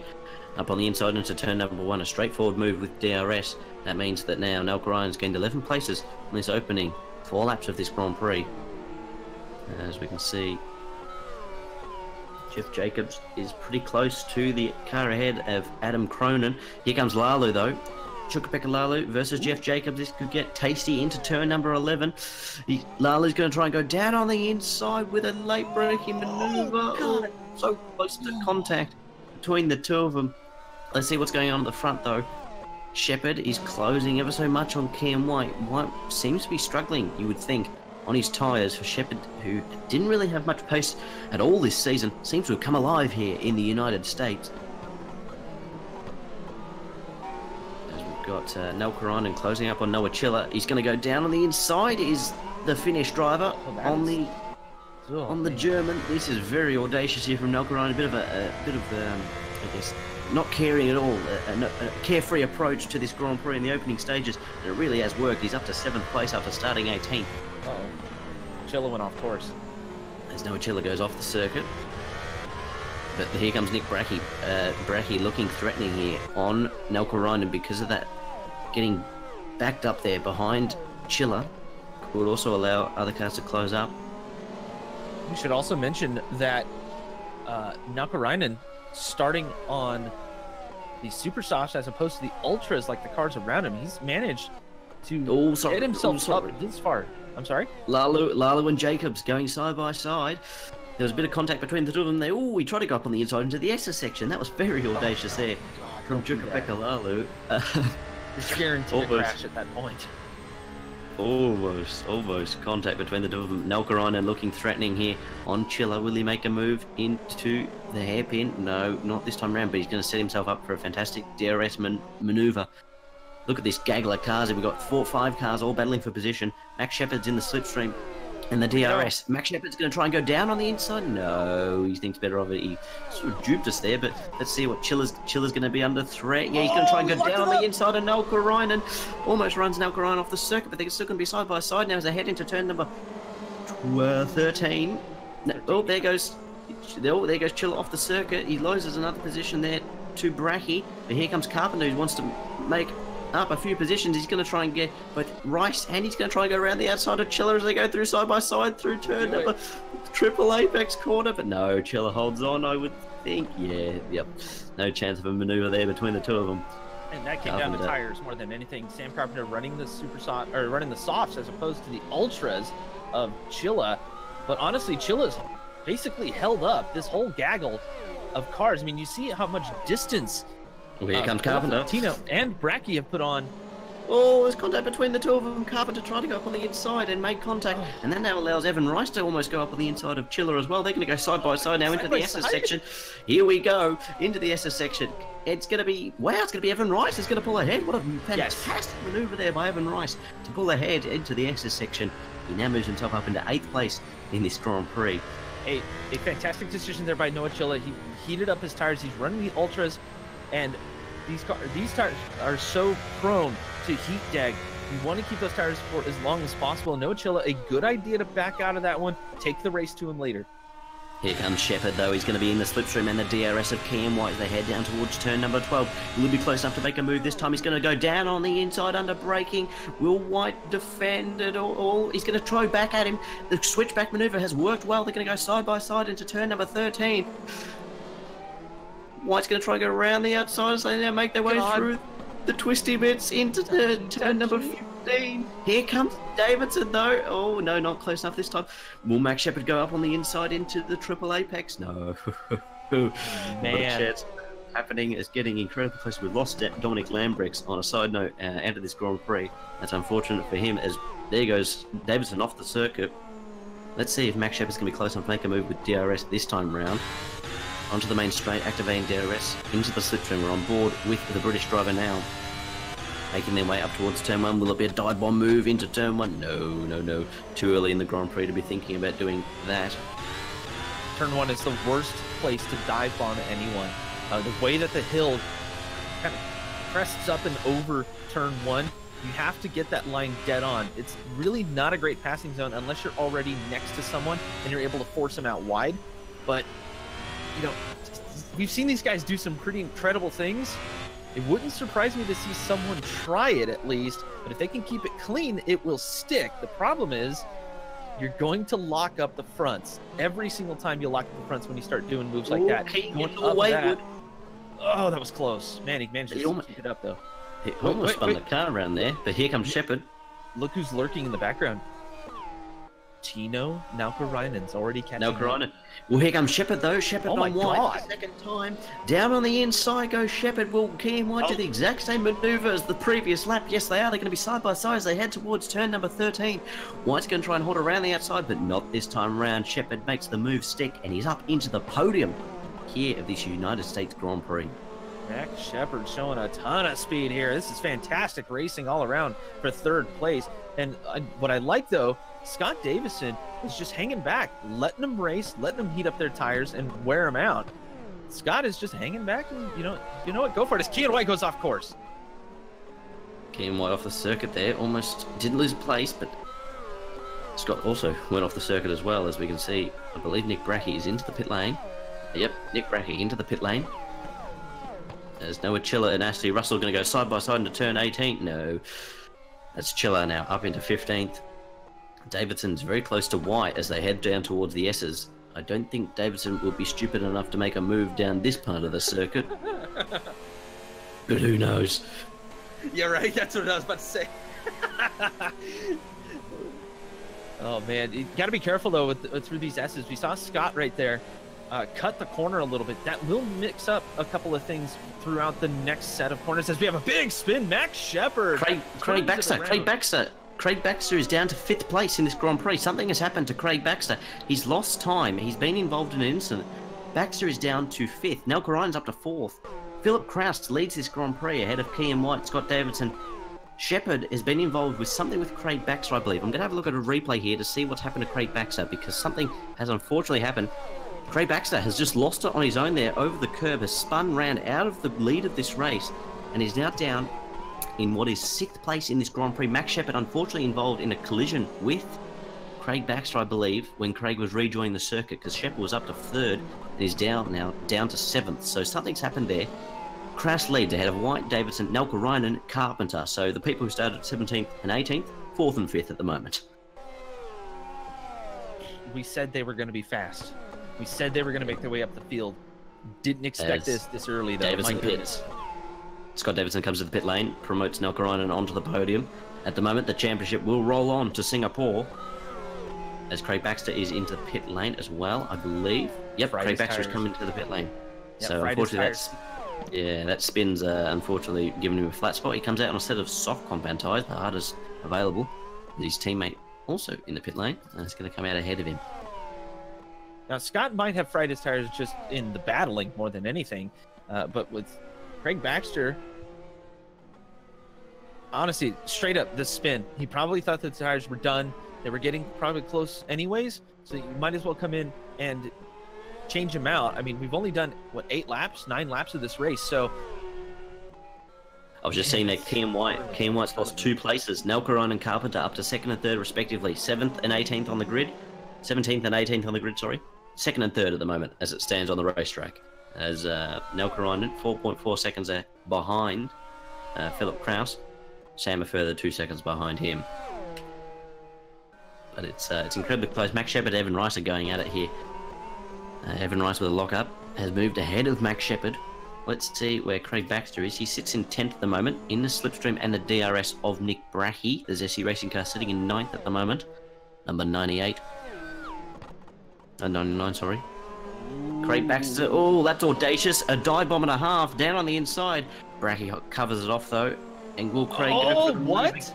up on the inside into turn number 1. A straightforward move with DRS. That means that now Nakarainen's gained 11 places on this opening 4 laps of this Grand Prix. As we can see, Jeff Jacobs is pretty close to the car ahead of Adam Cronin. Here comes Lalu though. Chukapeka Lalu versus Jeff Jacobs. This could get tasty into turn number 11. Lalu's going to try and go down on the inside with a late braking maneuver. Oh, so close to contact between the two of them. Let's see what's going on at the front though. Shepard is closing ever so much on Cam White. White seems to be struggling, you would think, on his tyres. For Shepard, who didn't really have much pace at all this season, seems to have come alive here in the United States. As we've got Nel Karainen closing up on Noah Chiller. He's going to go down on the inside. Is the Finnish driver on the German. This is very audacious here from Nel Karainen. A bit of I guess, not caring at all, a carefree approach to this Grand Prix in the opening stages, and it really has worked. He's up to 7th place after starting 18th. Chilla went off course. As Noah Chilla goes off the circuit. But here comes Nick Bracky. Bracky looking threatening here on Nakarainen because of that getting backed up there behind Chilla. Would also allow other cars to close up. We should also mention that Nakarainen starting on the super softs as opposed to the ultras like the cars around him. He's managed to get himself up this far. I'm sorry? Lalu and Jacobs going side by side. There was a bit of contact between the two of them. He tried to go up on the inside into the S's section. That was very audacious there from Jukabeka Lalu. It's guaranteed to crash at that point. Almost contact between the two of them. Nalkarainen looking threatening here on Chiller. Will he make a move into the hairpin? No, not this time around, but he's going to set himself up for a fantastic DRS maneuver. Look at this gaggle of cars. We've got 4 or 5 cars all battling for position. Max Shepard's in the slipstream and the DRS. Max Shepard's going to try and go down on the inside. No, he thinks better of it. He sort of duped us there, but let's see what Chiller's going to be under threat. Yeah, he's going to try and go down on the inside, and Nalkarainen almost runs Nalkarainen off the circuit, but they're still going to be side by side now as they head into turn number 13. No, there goes Chiller off the circuit. He loses another position there to Bracky, but here comes Carpenter, who wants to make up a few positions. He's going to try and get both Rice, and he's going to try and go around the outside of Chiller as they go through side by side through turn number triple apex corner, but no, Chiller holds on, I would think. Yep, no chance of a maneuver there between the two of them. And that came down to tires more than anything. Sam Carpenter running the running the softs as opposed to the ultras of Chilla, but honestly, Chilla's basically held up this whole gaggle of cars. I mean, you see how much distance here comes Carpenter. Tino and Bracky have put on. Oh, there's contact between the two of them. Carpenter tried to go up on the inside and make contact, and that now allows Evan Rice to almost go up on the inside of Chiller as well. They're going to go side by side now into the SS section. Here we go, into the SS section. It's going to be, wow, it's going to be Evan Rice who's going to pull ahead. What a fantastic maneuver there by Evan Rice to pull ahead into the SS section. He now moves himself up into 8th place in this Grand Prix. A fantastic decision there by Noah Chilla. He heated up his tires. He's running the ultras, and these tires are so prone to heat deg. You want to keep those tires for as long as possible. No Chilla, a good idea to back out of that one. Take the race to him later. Here comes Shepard, though. He's going to be in the slipstream and the DRS of Kenyon White as they head down towards turn number 12. Will be close enough to make a move this time. He's going to go down on the inside under braking. Will White defend it all? He's going to throw back at him. The switchback maneuver has worked well. They're going to go side by side into turn number 13. White's going to try and go around the outside as they now make their way through the twisty bits into turn number 15. Here comes Davidson, though. Oh, no, not close enough this time. Will Max Shepard go up on the inside into the triple apex? No. Man. Happening is getting incredibly close. We've lost Dominic Lambrex on a side note out of this Grand Prix. That's unfortunate for him, as there goes Davidson off the circuit. Let's see if Max Shepard's going to be close enough to make a move with DRS this time round. Onto the main straight, activating DRS into the slipstream. We're on board with the British driver now, making their way up towards turn 1. Will it be a dive bomb move into turn 1? No. Too early in the Grand Prix to be thinking about doing that. Turn 1 is the worst place to dive bomb anyone. The way that the hill kind of crests up and over turn 1, you have to get that line dead on. It's really not a great passing zone unless you're already next to someone and you're able to force them out wide. But you know, we've seen these guys do some pretty incredible things. It wouldn't surprise me to see someone try it at least, but if they can keep it clean, it will stick. The problem is you're going to lock up the fronts. Every single time you lock up the fronts when you start doing moves like that. Oh, that was close. Man, he managed to keep it up, though. He almost spun the car around there, but here comes Shepard. Look who's lurking in the background. Tino Nalkarainen's already catching Nalkarainen. Well, here comes Shepard, though. Shepard on White. Second time. Down on the inside goes Shepard. Will Kenyon White do the exact same maneuver as the previous lap? Yes, they are. They're going to be side by side as they head towards turn number 13. White's going to try and hold around the outside, but not this time around. Shepard makes the move stick, and he's up into the podium here of this United States Grand Prix. Max Shepard showing a ton of speed here. This is fantastic racing all around for 3rd place. And what I like, though, Scott Davison is just hanging back, letting them race, letting them heat up their tires and wear them out. Scott is just hanging back, and you know what? Go for it. As Kenyon White goes off course. Kenyon White off the circuit there, almost didn't lose place, but Scott also went off the circuit as well, as we can see. I believe Nick Bracky is into the pit lane. Yep, Nick Bracky into the pit lane. There's Noah Chiller and Ashley Russell going to go side by side into turn 18. No, that's Chiller now up into 15th. Davidson's very close to White as they head down towards the S's. I don't think Davidson will be stupid enough to make a move down this part of the circuit. But who knows? Yeah, right. That's what I was about to say. Oh man, you got to be careful though with through these S's. We saw Scott right there cut the corner a little bit. That will mix up a couple of things throughout the next set of corners as we have a big spin. Max Shepard, Craig Baxter is down to 5th place in this Grand Prix. Something has happened to Craig Baxter. He's lost time. He's been involved in an incident. Baxter is down to 5th. Nelka Ryan's up to 4th. Philip Kraus leads this Grand Prix ahead of Kenyon White, Scott Davidson. Shepard has been involved with something with Craig Baxter, I believe. I'm going to have a look at a replay here to see what's happened to Craig Baxter, because something has unfortunately happened. Craig Baxter has just lost it on his own there over the curb, has spun round out of the lead of this race, and is now down in what is 6th place in this Grand Prix. Max Shepard unfortunately involved in a collision with Craig Baxter, I believe, when Craig was rejoining the circuit, because Shepard was up to 3rd and is down to 7th. So something's happened there. Kraus leads ahead of White, Davidson, Nelka Ryan and Carpenter. So the people who started at 17th and 18th, 4th and 5th at the moment. We said they were going to be fast. We said they were going to make their way up the field. Didn't expect this early, though. Davidson pits. Scott Davidson comes to the pit lane, promotes Nelka Ryan onto the podium. At the moment, the championship will roll on to Singapore, as Craig Baxter is into the pit lane as well, I believe. Yep, Craig Baxter is coming to the pit lane. Yep, so unfortunately, that spin's unfortunately given him a flat spot. He comes out on a set of soft compound tyres, the hardest available. His teammate also in the pit lane, and it's going to come out ahead of him. Now, Scott might have fried his tires just in the battling more than anything, but with Craig Baxter, honestly, straight up, the spin, he probably thought that the tires were done. They were getting probably close anyways, so you might as well come in and change them out. I mean, we've only done, what, 9 laps of this race, so... I was just seeing that Kenyon White's lost 2 places. Nelka Ryan and Carpenter up to 2nd and 3rd respectively. 7th and 18th on the grid. 17th and 18th on the grid, sorry. 2nd and 3rd at the moment as it stands on the racetrack. As Nelka Ryan 4.4 seconds behind Philip Kraus. Sam a further 2 seconds behind him. But it's incredibly close. Max Shepard, Evan Rice are going at it here. Evan Rice with a lock-up has moved ahead of Max Shepard. Let's see where Craig Baxter is. He sits in 10th at the moment in the slipstream and the DRS of Nick Brachy. The Zesty Racing car sitting in 9th at the moment. Number 98. 99, sorry. Craig Baxter. Oh, that's audacious. A dive bomb and a half down on the inside. Brachy covers it off though. And will Craig go for the what?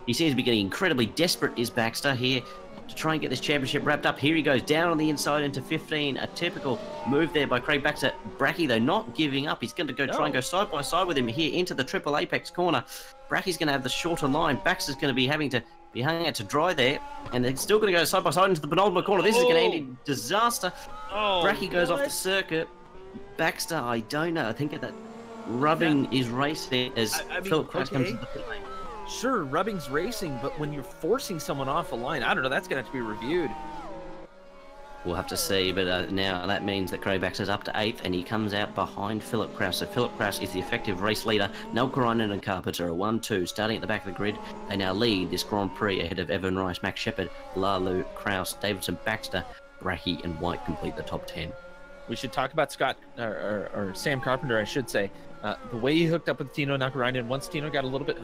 He seems to be getting incredibly desperate, is Baxter, here to try and get this championship wrapped up. Here he goes, down on the inside into 15. A typical move there by Craig Baxter. Brachy, though, not giving up. He's going to go try and go side by side with him here into the triple apex corner. Brachy's going to have the shorter line. Baxter's going to be having to be hanging out to dry there. And they're still going to go side by side into the penultimate corner. This is going to end in disaster. Brachy goes off the circuit. Baxter, I don't know. I think that rubbing is racing as Philip Kraus comes to the pit lane. Sure, rubbing's racing, but when you're forcing someone off a line, I don't know, that's going to have to be reviewed. We'll have to see, but now that means that Craig Baxter's up to 8th, and he comes out behind Philip Kraus. So Philip Kraus is the effective race leader. Nelka Ryan and Carpenter are 1-2, starting at the back of the grid. They now lead this Grand Prix ahead of Evan Rice, Max Shepard, Lalu, Kraus, Davidson, Baxter, Brachy, and White complete the top 10. We should talk about Scott, or Sam Carpenter, I should say. The way he hooked up with Tino Nakarainen, once Tino got a little bit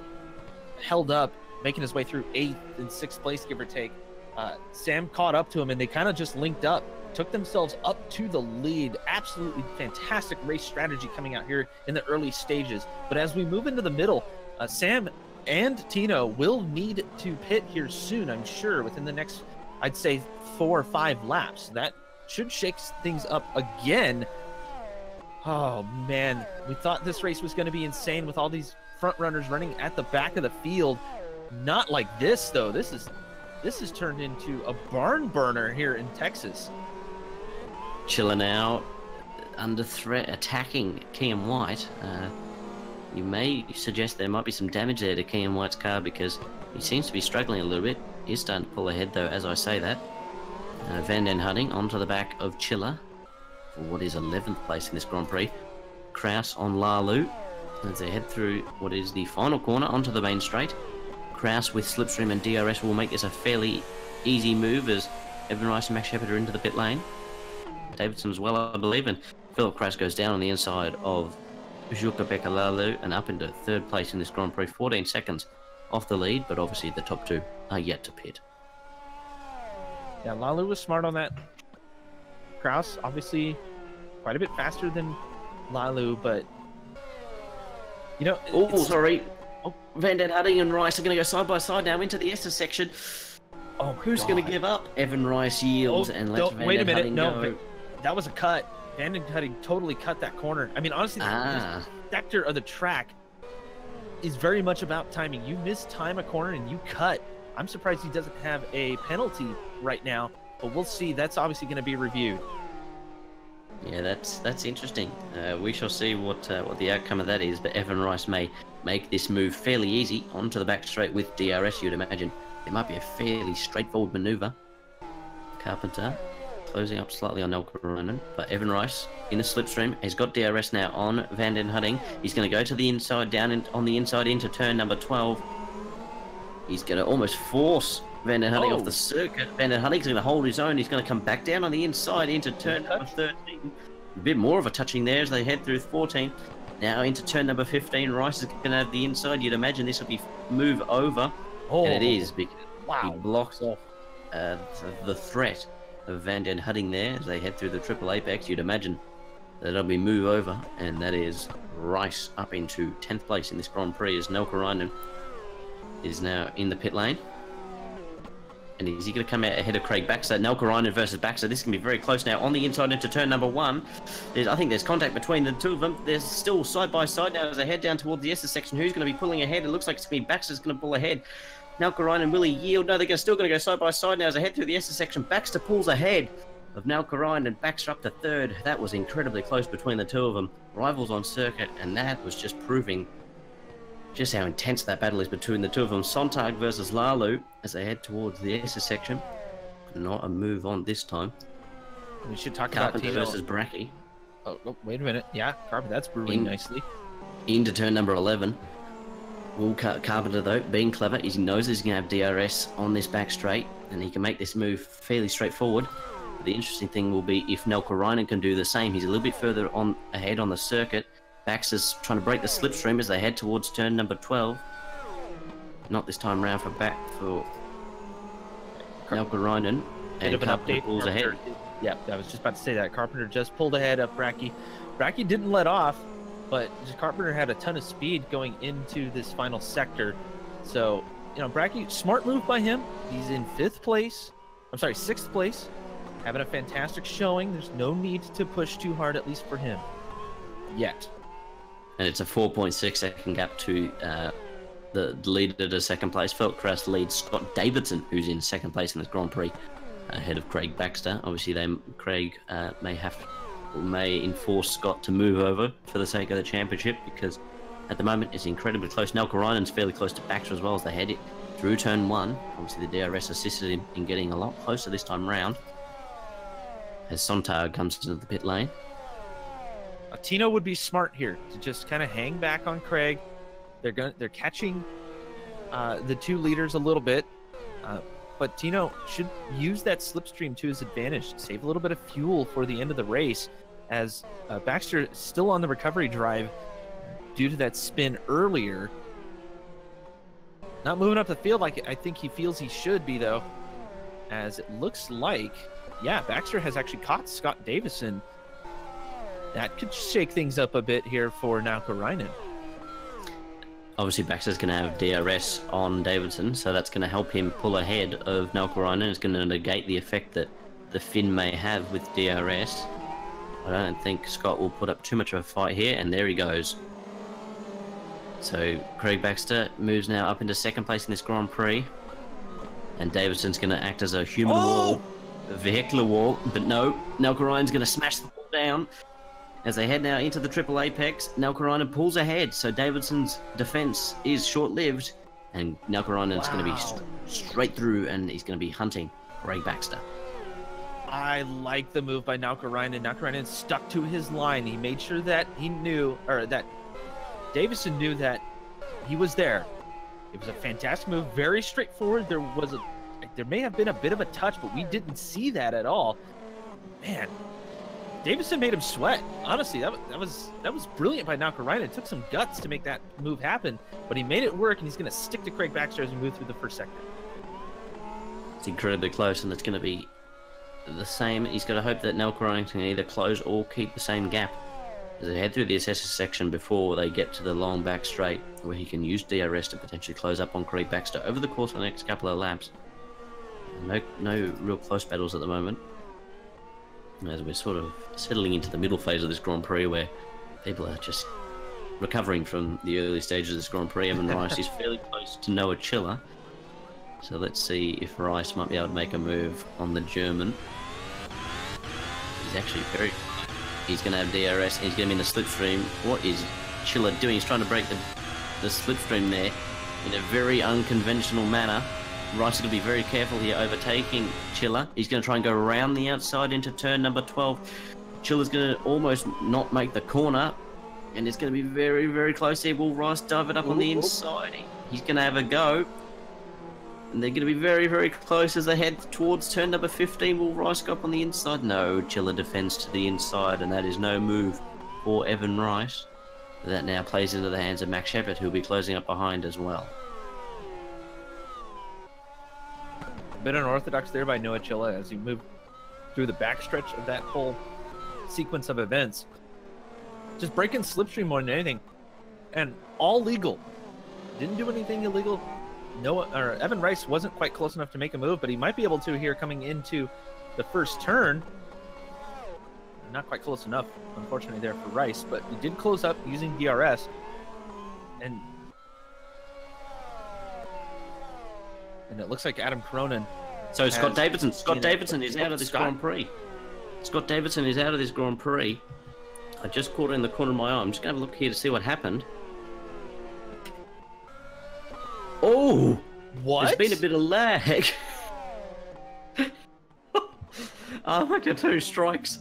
held up, making his way through 8th and 6th place, give or take, Sam caught up to him and they kind of just linked up, took themselves up to the lead. Absolutely fantastic race strategy coming out here in the early stages. But as we move into the middle, Sam and Tino will need to pit here soon, I'm sure, within the next, I'd say, 4 or 5 laps. That should shake things up again. Oh man, we thought this race was going to be insane with all these front runners running at the back of the field. Not like this though. This is turned into a barn burner here in Texas. Chiller now under threat, attacking Kenyon White. You may suggest there might be some damage there to Kenyon White's car, because he seems to be struggling a little bit. He's starting to pull ahead though as I say that. Van Den Hutting onto the back of Chiller for what is 11th place in this Grand Prix. Kraus on Lalu as they head through what is the final corner onto the main straight. Kraus with slipstream and DRS will make this a fairly easy move as Evan Rice and Max Shepard are into the pit lane. Davidson as well, I believe. And Philip Crass goes down on the inside of Juka Bekalalu and up into third place in this Grand Prix, 14 seconds off the lead, but obviously the top two are yet to pit. Yeah, Lalu was smart on that. Kraus, obviously, quite a bit faster than Lalu, but you know. Oh, sorry. Oh, Van den Hutting and Rice are going to go side by side now into the Estes section. Oh, who's going to give up? Evan Rice yields and lets Van wait a den minute, Hutting no, go. but that was a cut. Van den Hutting totally cut that corner. I mean, honestly, this sector of the track is very much about timing. You mistime a corner and you cut. I'm surprised he doesn't have a penalty right now, but we'll see. That's obviously going to be reviewed. Yeah, that's interesting. We shall see what the outcome of that is, but Evan Rice may make this move fairly easy onto the back straight with DRS, you'd imagine. It might be a fairly straightforward manoeuvre. Carpenter closing up slightly on Elkarainen, but Evan Rice in the slipstream. He's got DRS now on Van den Hutting. He's going to go to the inside, down on the inside into turn number 12. He's going to almost force Van den Hutting off the circuit. Van den Hutting's going to hold his own. He's going to come back down on the inside into turn number 13. A bit more of a touching there as they head through 14. Now into turn number 15. Rice is going to have the inside. You'd imagine this will be move over. And it is, because he blocks off the threat of Van den Hutting there as they head through the triple apex. You'd imagine that it'll be move over, and that is Rice up into 10th place in this Grand Prix as Elkarainen is now in the pit lane. And is he going to come out ahead of Craig Baxter? Elkarainen versus Baxter. This can be very close now on the inside into turn number 1. I think there's contact between the two of them. There's still side by side now as they head down towards the Estes section. Who's going to be pulling ahead? It looks like it's going to be Baxter's going to pull ahead. Elkarainen, will he yield? No, they're still going to go side by side now as they head through the Estes section. Baxter pulls ahead of Elkarainen and Baxter up to third. That was incredibly close between the two of them. Rivals on circuit, and that was just proving just how intense that battle is between the two of them. Sontag versus Lalu as they head towards the Estes section. Not a move on this time. We should talk Carpenter about versus Bracky. Oh, wait a minute. Yeah, Carpenter, that's brewing nicely. Into turn number 11. Will Carpenter, though, being clever, he knows he's going to have DRS on this back straight, and he can make this move fairly straightforward. But the interesting thing will be if Elkarainen can do the same. He's a little bit further ahead on the circuit. Baxter's trying to break the slipstream as they head towards turn number 12. Not this time round for Elkarainen. Bit of an update. Pulls ahead. Yeah, I was just about to say that. Carpenter just pulled ahead of Bracky. Bracky didn't let off, but Carpenter had a ton of speed going into this final sector. So, you know, Bracky, smart move by him. He's in 6th place. Having a fantastic showing. There's no need to push too hard, at least for him. Yet. And it's a 4.6 second gap to the leader to second place. Philip Crass leads Scott Davidson, who's in second place in this Grand Prix, ahead of Craig Baxter. Obviously, Craig may enforce Scott to move over for the sake of the championship, because at the moment it's incredibly close. Elkarainen's fairly close to Baxter as well as they head it through turn 1. Obviously, the DRS assisted him in getting a lot closer this time round as Sontag comes into the pit lane. Tino would be smart here to just kind of hang back on Craig. They're catching the two leaders a little bit, but Tino should use that slipstream to his advantage, save a little bit of fuel for the end of the race, as Baxter is still on the recovery drive due to that spin earlier. Not moving up the field like I think he feels he should be, though, as it looks like, yeah, Baxter has actually caught Scott Davison. That could shake things up a bit here for Elkarainen. Obviously, Baxter's going to have DRS on Davidson, so that's going to help him pull ahead of Elkarainen. It's going to negate the effect that the Finn may have with DRS. I don't think Scott will put up too much of a fight here, and there he goes. So Craig Baxter moves now up into second place in this Grand Prix, and Davidson's going to act as a human wall, a vehicular wall, but no, Elkarainen's going to smash the wall down. As they head now into the triple apex, Elkarainen pulls ahead, so Davidson's defense is short-lived, and Elkarainen's going to be straight through, and he's going to be hunting Craig Baxter. I like the move by Elkarainen. Elkarainen stuck to his line. He made sure that he knew, or that Davison knew that he was there. It was a fantastic move, very straightforward. There may have been a bit of a touch, but we didn't see that at all. Man, Davidson made him sweat. Honestly, that was brilliant by NinjaRider. It took some guts to make that move happen, but he made it work, and he's going to stick to Craig Baxter as we move through the first sector. It's incredibly close, and it's going to be the same. He's got to hope that NinjaRider can either close or keep the same gap as they head through the SS section before they get to the long back straight, where he can use DRS to potentially close up on Craig Baxter over the course of the next couple of laps. No real close battles at the moment, as we're sort of settling into the middle phase of this Grand Prix, where people are just recovering from the early stages of this Grand Prix. Evan Rice is fairly close to Noah Chiller, so let's see if Rice might be able to make a move on the German. He's actually very... He's going to have DRS, and he's going to be in the slipstream. What is Chiller doing? He's trying to break the slipstream there in a very unconventional manner. Rice is going to be very careful here, overtaking Chiller. He's going to try and go around the outside into turn number 12. Chiller's going to almost not make the corner, and it's going to be very, very close here. Will Rice dive it up on the inside? He's going to have a go, and they're going to be very, very close as they head towards turn number 15. Will Rice go up on the inside? No, Chiller defends to the inside, and that is no move for Evan Rice. That now plays into the hands of Max Shepard, who'll be closing up behind as well. A bit unorthodox there by Noah Chilla as he moved through the backstretch of that whole sequence of events. Just breaking slipstream more than anything, and all legal. Didn't do anything illegal. Evan Rice wasn't quite close enough to make a move, but he might be able to here coming into the first turn. Not quite close enough, unfortunately, there for Rice, but he did close up using DRS. And it looks like Adam Cronin. So Scott Davidson is out of this Grand Prix. Scott Davidson is out of this Grand Prix. I just caught it in the corner of my eye. I'm just going to have a look here to see what happened. Oh! What? There's been a bit of lag. I like the 2 strikes.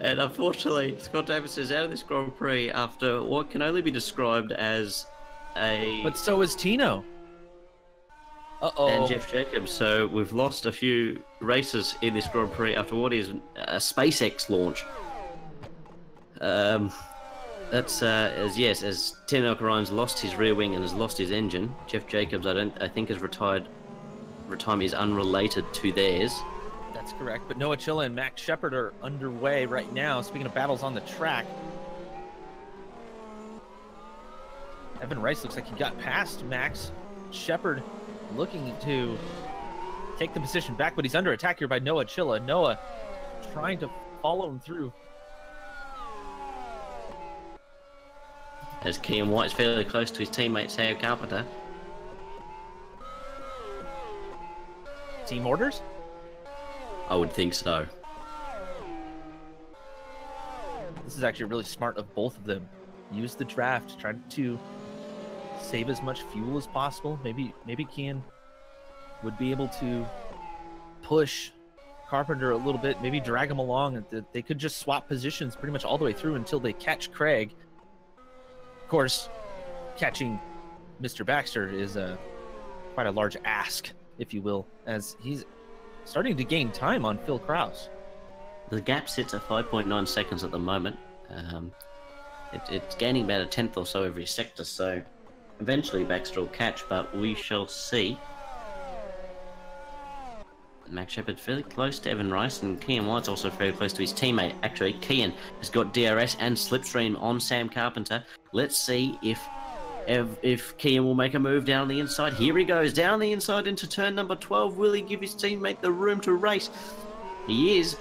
And unfortunately, Scott Davidson is out of this Grand Prix after what can only be described as a... But so is Tino. Uh-oh. And Jeff Jacobs. So we've lost a few races in this Grand Prix after what is a SpaceX launch. That's as Tino O'Brien's lost his rear wing and has lost his engine. Jeff Jacobs, I think, has retired. Retirement is unrelated to theirs. That's correct. But Noah Chilla and Max Shepard are underway right now. Speaking of battles on the track, Evan Rice looks like he got past Max Shepard, looking to take the position back, but he's under attack here by Noah Chilla. Noah trying to follow him through. As Kenyon White is fairly close to his teammate Sao Carpenter. Team orders? I would think so. This is actually really smart of both of them. Use the draft, try to save as much fuel as possible. Maybe Kenyon would be able to push Carpenter a little bit, maybe drag him along. They could just swap positions pretty much all the way through until they catch Craig. Of course, catching Mr. Baxter is quite a large ask, if you will, as he's starting to gain time on Phil Krause. The gap sits at 5.9 seconds at the moment. It's gaining about a tenth or so every sector, so eventually Baxter will catch, but we shall see. Max Shepard fairly close to Evan Rice, and Kenyon White's also fairly close to his teammate. Actually, Kenyon has got DRS and slipstream on Sam Carpenter. Let's see if Kenyon will make a move down the inside. Here he goes, down the inside into turn number 12. Will he give his teammate the room to race? He is.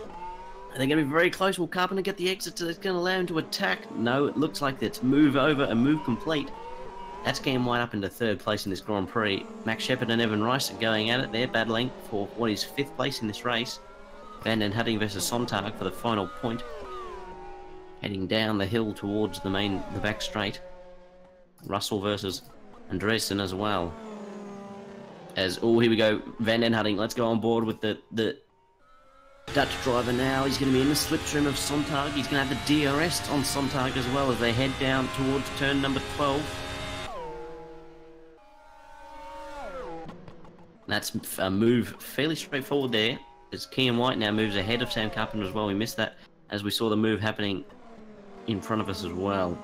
And they're going to be very close. Will Carpenter get the exit that's going to allow him to attack? No, it looks like it's move over and move complete. That's Kenyon White up into 3rd place in this Grand Prix. Max Shepard and Evan Rice are going at it. They're battling for what is 5th place in this race. Van den Hutting versus Sontag for the final point. Heading down the hill towards the back straight. Russell versus Andresen as well. Here we go, Van den Hutting. Let's go on board with the Dutch driver now. He's going to be in the slipstream of Sontag. He's going to have the DRS on Sontag as well as they head down towards turn number 12. That's a move fairly straightforward there, as Kenyon White now moves ahead of Sam Carpenter as well. We missed that as we saw the move happening in front of us as well.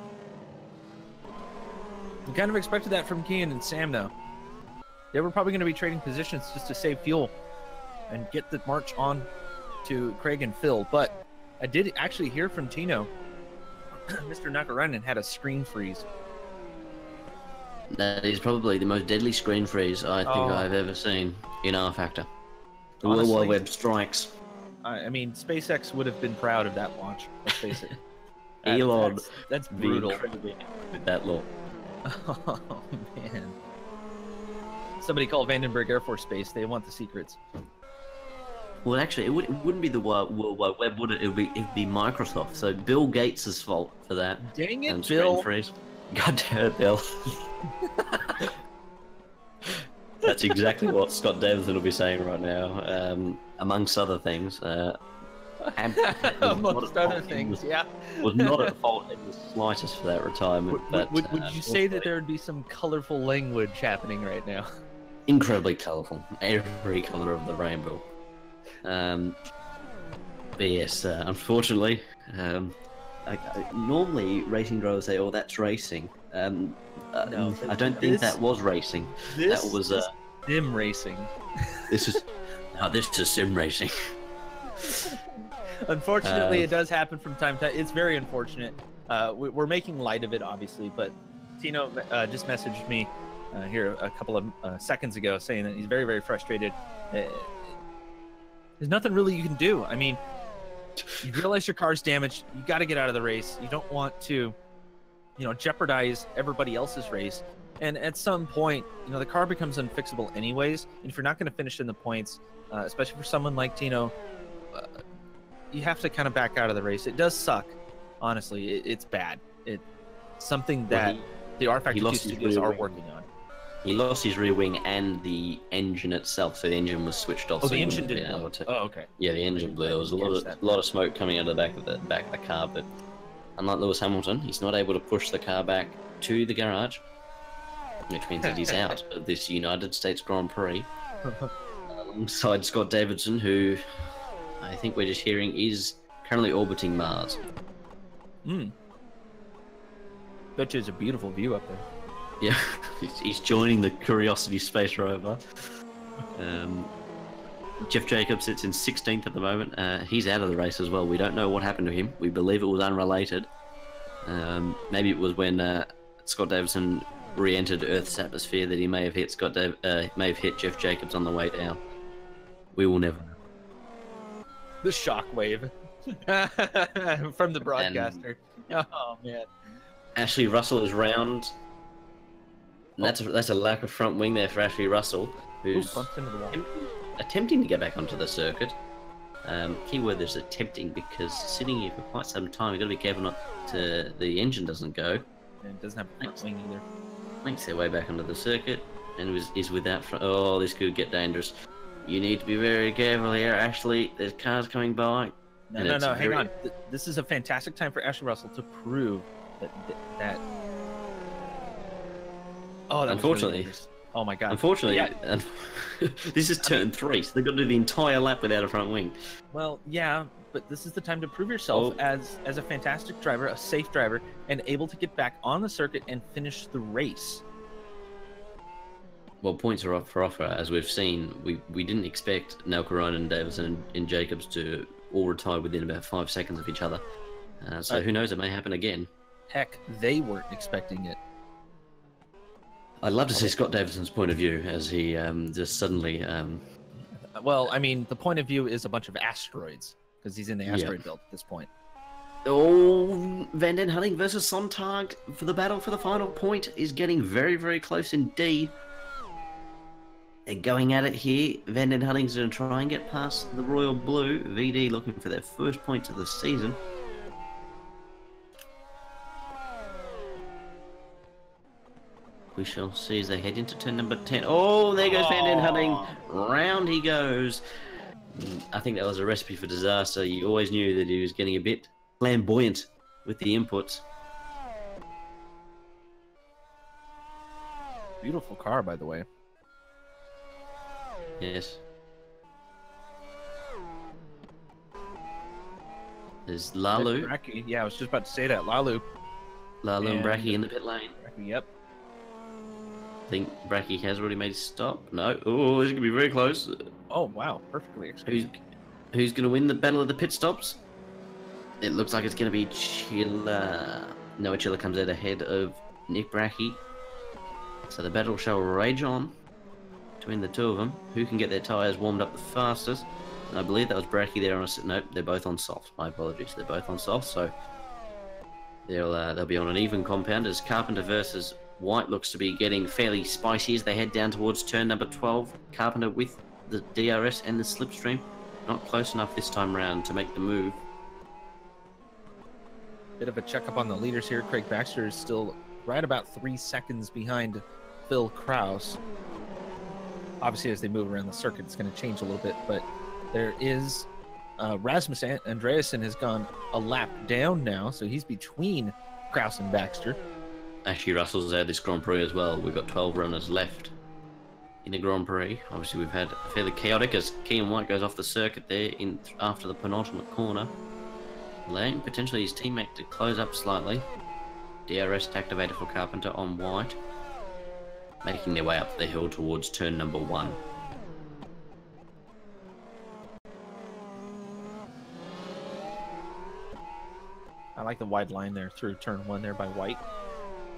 We kind of expected that from Kenyon and Sam, though. They were probably going to be trading positions just to save fuel and get the march on to Craig and Phil. But I did actually hear from Tino. Mr. Nakarainen had a screen freeze. That is probably the most deadly screen freeze I think I've ever seen in rFactor. The World Wide Web strikes. I mean, SpaceX would have been proud of that launch. Let's face it. Elon, that's brutal. With that law. Oh, man. Somebody call Vandenberg Air Force Base. They want the secrets. Well, actually, it wouldn't be the World Wide Web, would it? It'd be Microsoft. So Bill Gates' fault for that. Dang it, Bill. Bill. Freeze. God damn it, Bill. That's exactly what Scott Davidson will be saying right now, amongst other things. Amongst other things, yeah. Was not at fault in the slightest for that retirement. Would you say that there would be some colorful language happening right now? Incredibly colorful. Every color of the rainbow. But yes, unfortunately, normally racing drivers say, "Oh, that's racing." No, I don't think that was racing. That was sim racing. This is sim racing. Unfortunately, it does happen from time to time. It's very unfortunate. We're making light of it, obviously, but Tino just messaged me here a couple of seconds ago saying that he's very, very frustrated. There's nothing really you can do. I mean, you realize your car's damaged. You got to get out of the race. You don't want to, jeopardize everybody else's race. And at some point, the car becomes unfixable anyways. And if you're not going to finish in the points, especially for someone like Tino, you have to kind of back out of the race. It does suck, honestly. It's bad. It's something that the rFactor 2 studios are working on. He lost his rear wing and the engine itself, so the engine was switched off. Oh, the engine didn't blow. Oh, okay. Yeah, the engine blew. There was a lot of smoke coming out of the back of the car, but unlike Lewis Hamilton, he's not able to push the car back to the garage, which means that he's out of this United States Grand Prix. Alongside Scott Davidson, who I think we're just hearing is currently orbiting Mars. Bet you it's a beautiful view up there. Yeah, he's joining the Curiosity space rover. Jeff Jacobs sits in 16th at the moment. He's out of the race as well. We don't know what happened to him. We believe it was unrelated. Maybe it was when Scott Davidson re-entered Earth's atmosphere that he may have hit Jeff Jacobs on the way down. We will never know. The shockwave from the broadcaster. Oh man. Ashley Russell is round. And that's a lack of front wing there for Ashley Russell, who's attempting to get back onto the circuit. Keyword is attempting, because sitting here for quite some time, you've got to be careful not to the engine doesn't go. And it doesn't have a front wing either. Makes their way back onto the circuit and is without front. Oh, this could get dangerous. You need to be very careful here, Ashley. There's cars coming by. No, hang on. This is a fantastic time for Ashley Russell to prove that. Oh, unfortunately. Really, oh my God. Unfortunately, this is turn 3, so they've got to do the entire lap without a front wing. Well, yeah, but this is the time to prove yourself as a fantastic driver, a safe driver, and able to get back on the circuit and finish the race. Well, points are up for offer, as we've seen. We didn't expect Nakarainen, Davidson, and Jacobs to all retire within about 5 seconds of each other. So who knows? It may happen again. Heck, they weren't expecting it. I'd love to see Scott Davidson's point of view as he just suddenly. Well, I mean, the point of view is a bunch of asteroids, because he's in the asteroid belt at this point. Oh, Van den Hutting versus Sontag for the battle for the final point is getting very, very close indeed. They're going at it here. Van den Hutting's going to try and get past the Royal Blue. VD looking for their first points of the season. We shall see as they head into turn number 10. Oh, there goes Van den Hutting. Round he goes. I think that was a recipe for disaster. You always knew that he was getting a bit flamboyant with the inputs. Beautiful car, by the way. Yes. There's Lalu. Bracky. Yeah, I was just about to say that. Lalu. Lalu and Bracky in the pit lane. Bracky, yep. I think Bracky has already made a stop. No. Oh, this is going to be very close. Oh, wow. Perfectly executed. Who's going to win the battle of the pit stops? It looks like it's going to be Chilla. Noah Chilla comes out ahead of Nick Bracky. So the battle shall rage on between the two of them. Who can get their tyres warmed up the fastest? And I believe that was Bracky there on a... Nope, they're both on soft. My apologies. They're both on soft, so they'll be on an even compound as Carpenter versus White looks to be getting fairly spicy as they head down towards turn number 12. Carpenter with the DRS and the slipstream. Not close enough this time round to make the move. Bit of a checkup on the leaders here. Craig Baxter is still right about 3 seconds behind Phil Kraus. Obviously, as they move around the circuit, it's going to change a little bit, but there is Rasmus Andreasen has gone a lap down now, so he's between Kraus and Baxter. Actually, Russell's out this Grand Prix as well. We've got 12 runners left in the Grand Prix. Obviously, we've had fairly chaotic as Kenyon White goes off the circuit there after the penultimate corner. Allowing potentially his teammate to close up slightly. DRS activated for Carpenter on White. Making their way up the hill towards turn number 1. I like the wide line there through turn 1 there by White.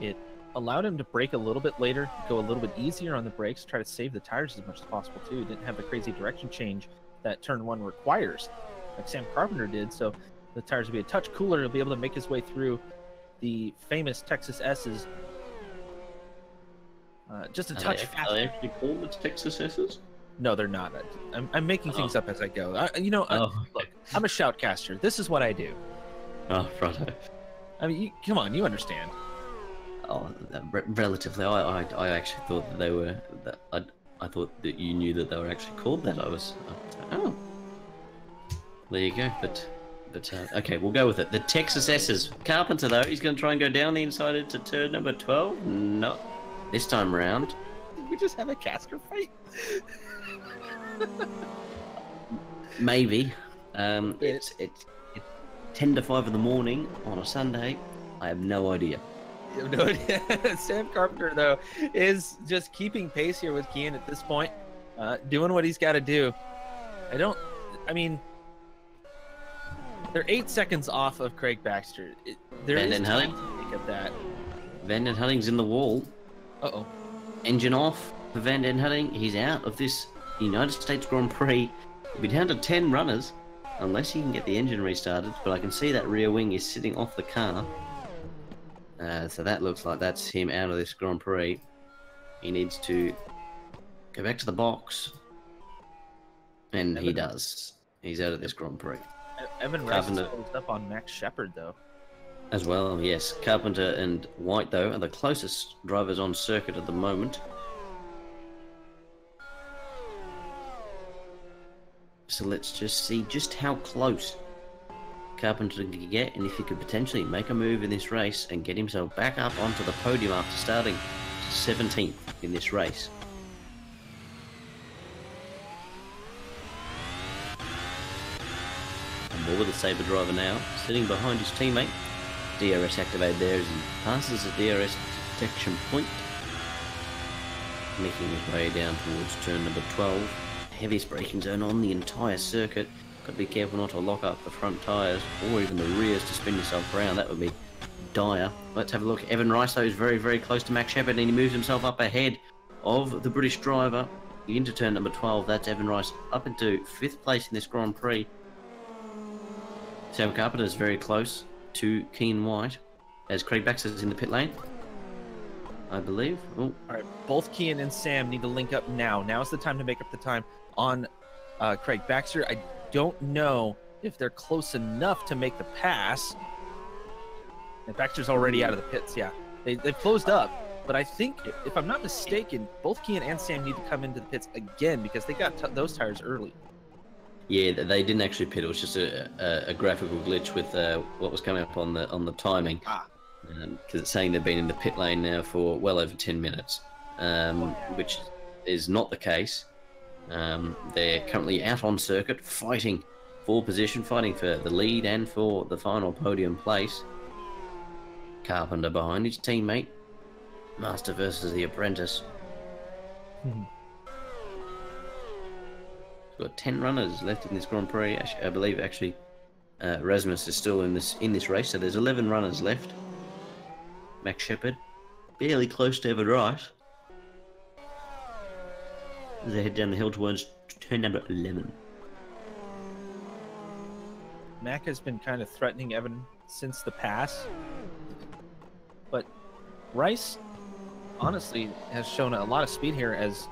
It allowed him to brake a little bit later, go a little bit easier on the brakes, try to save the tires as much as possible too. He didn't have the crazy direction change that turn 1 requires, like Sam Carpenter did, so the tires will be a touch cooler. He'll be able to make his way through the famous Texas S's just a touch faster. Are they actually called the Texas S's? No, they're not. I'm making things up as I go. Look, I'm a shoutcaster. This is what I do. Oh, righto. I mean, come on, you understand. Oh, relatively. I actually thought that they were. I thought that you knew that they were actually called that. Oh, there you go. But okay, we'll go with it. The Texas S's. Carpenter though, he's going to try and go down the inside into turn number 12. No, this time round. Did we just have a caster fight? Maybe. It's 10 to 5 in the morning on a Sunday. I have no idea. You have no idea. Sam Carpenter, though, is just keeping pace here with Kean at this point, doing what he's got to do. They're 8 seconds off of Craig Baxter. There is time to make up that. Van den Hutting's in the wall. Uh-oh. Engine off for Van den Hutting. He's out of this United States Grand Prix. We'll be down to 10 runners. Unless he can get the engine restarted, but I can see that rear wing is sitting off the car. So that looks like that's him out of this Grand Prix. He needs to go back to the box. And he does. He's out of this Grand Prix. Evan Rice is closed up on Max Shepard, though. As well, yes. Carpenter and White, though, are the closest drivers on circuit at the moment. So let's just see just how close Carpenter can get, and if he could potentially make a move in this race and get himself back up onto the podium after starting 17th in this race. And more with the Sabre driver now, sitting behind his teammate. DRS activated there as he passes the DRS detection point. Making his way down towards turn number 12. Heaviest braking zone on the entire circuit. Got to be careful not to lock up the front tyres or even the rears to spin yourself around. That would be dire. Let's have a look. Evan Rice, though, is very, very close to Max Shepard, and he moves himself up ahead of the British driver into turn number 12. That's Evan Rice up into 5th place in this Grand Prix. Sam Carpenter is very close to Keen White as Craig Baxter's in the pit lane, I believe. Oh. All right, both Kean and Sam need to link up now. Now's the time to make up the time on Craig Baxter. I don't know if they're close enough to make the pass. And Baxter's already out of the pits, yeah. They've closed up, but I think, if I'm not mistaken, both Kean and Sam need to come into the pits again because they got those tires early. Yeah, they didn't actually pit. It was just a graphical glitch with what was coming up on the timing. Because it's saying they've been in the pit lane now for well over 10 minutes, which is not the case. They're currently out on circuit fighting for position, fighting for the lead and for the final podium place. Carpenter behind his teammate. Master versus the apprentice. We've got 10 runners left in this Grand Prix. I believe Rasmus is still in this race, so there's 11 runners left. Max Shepard, barely close to Evan Rice. As they head down the hill towards turn number 11. Mac has been kind of threatening Evan since the pass, but Rice honestly has shown a lot of speed here as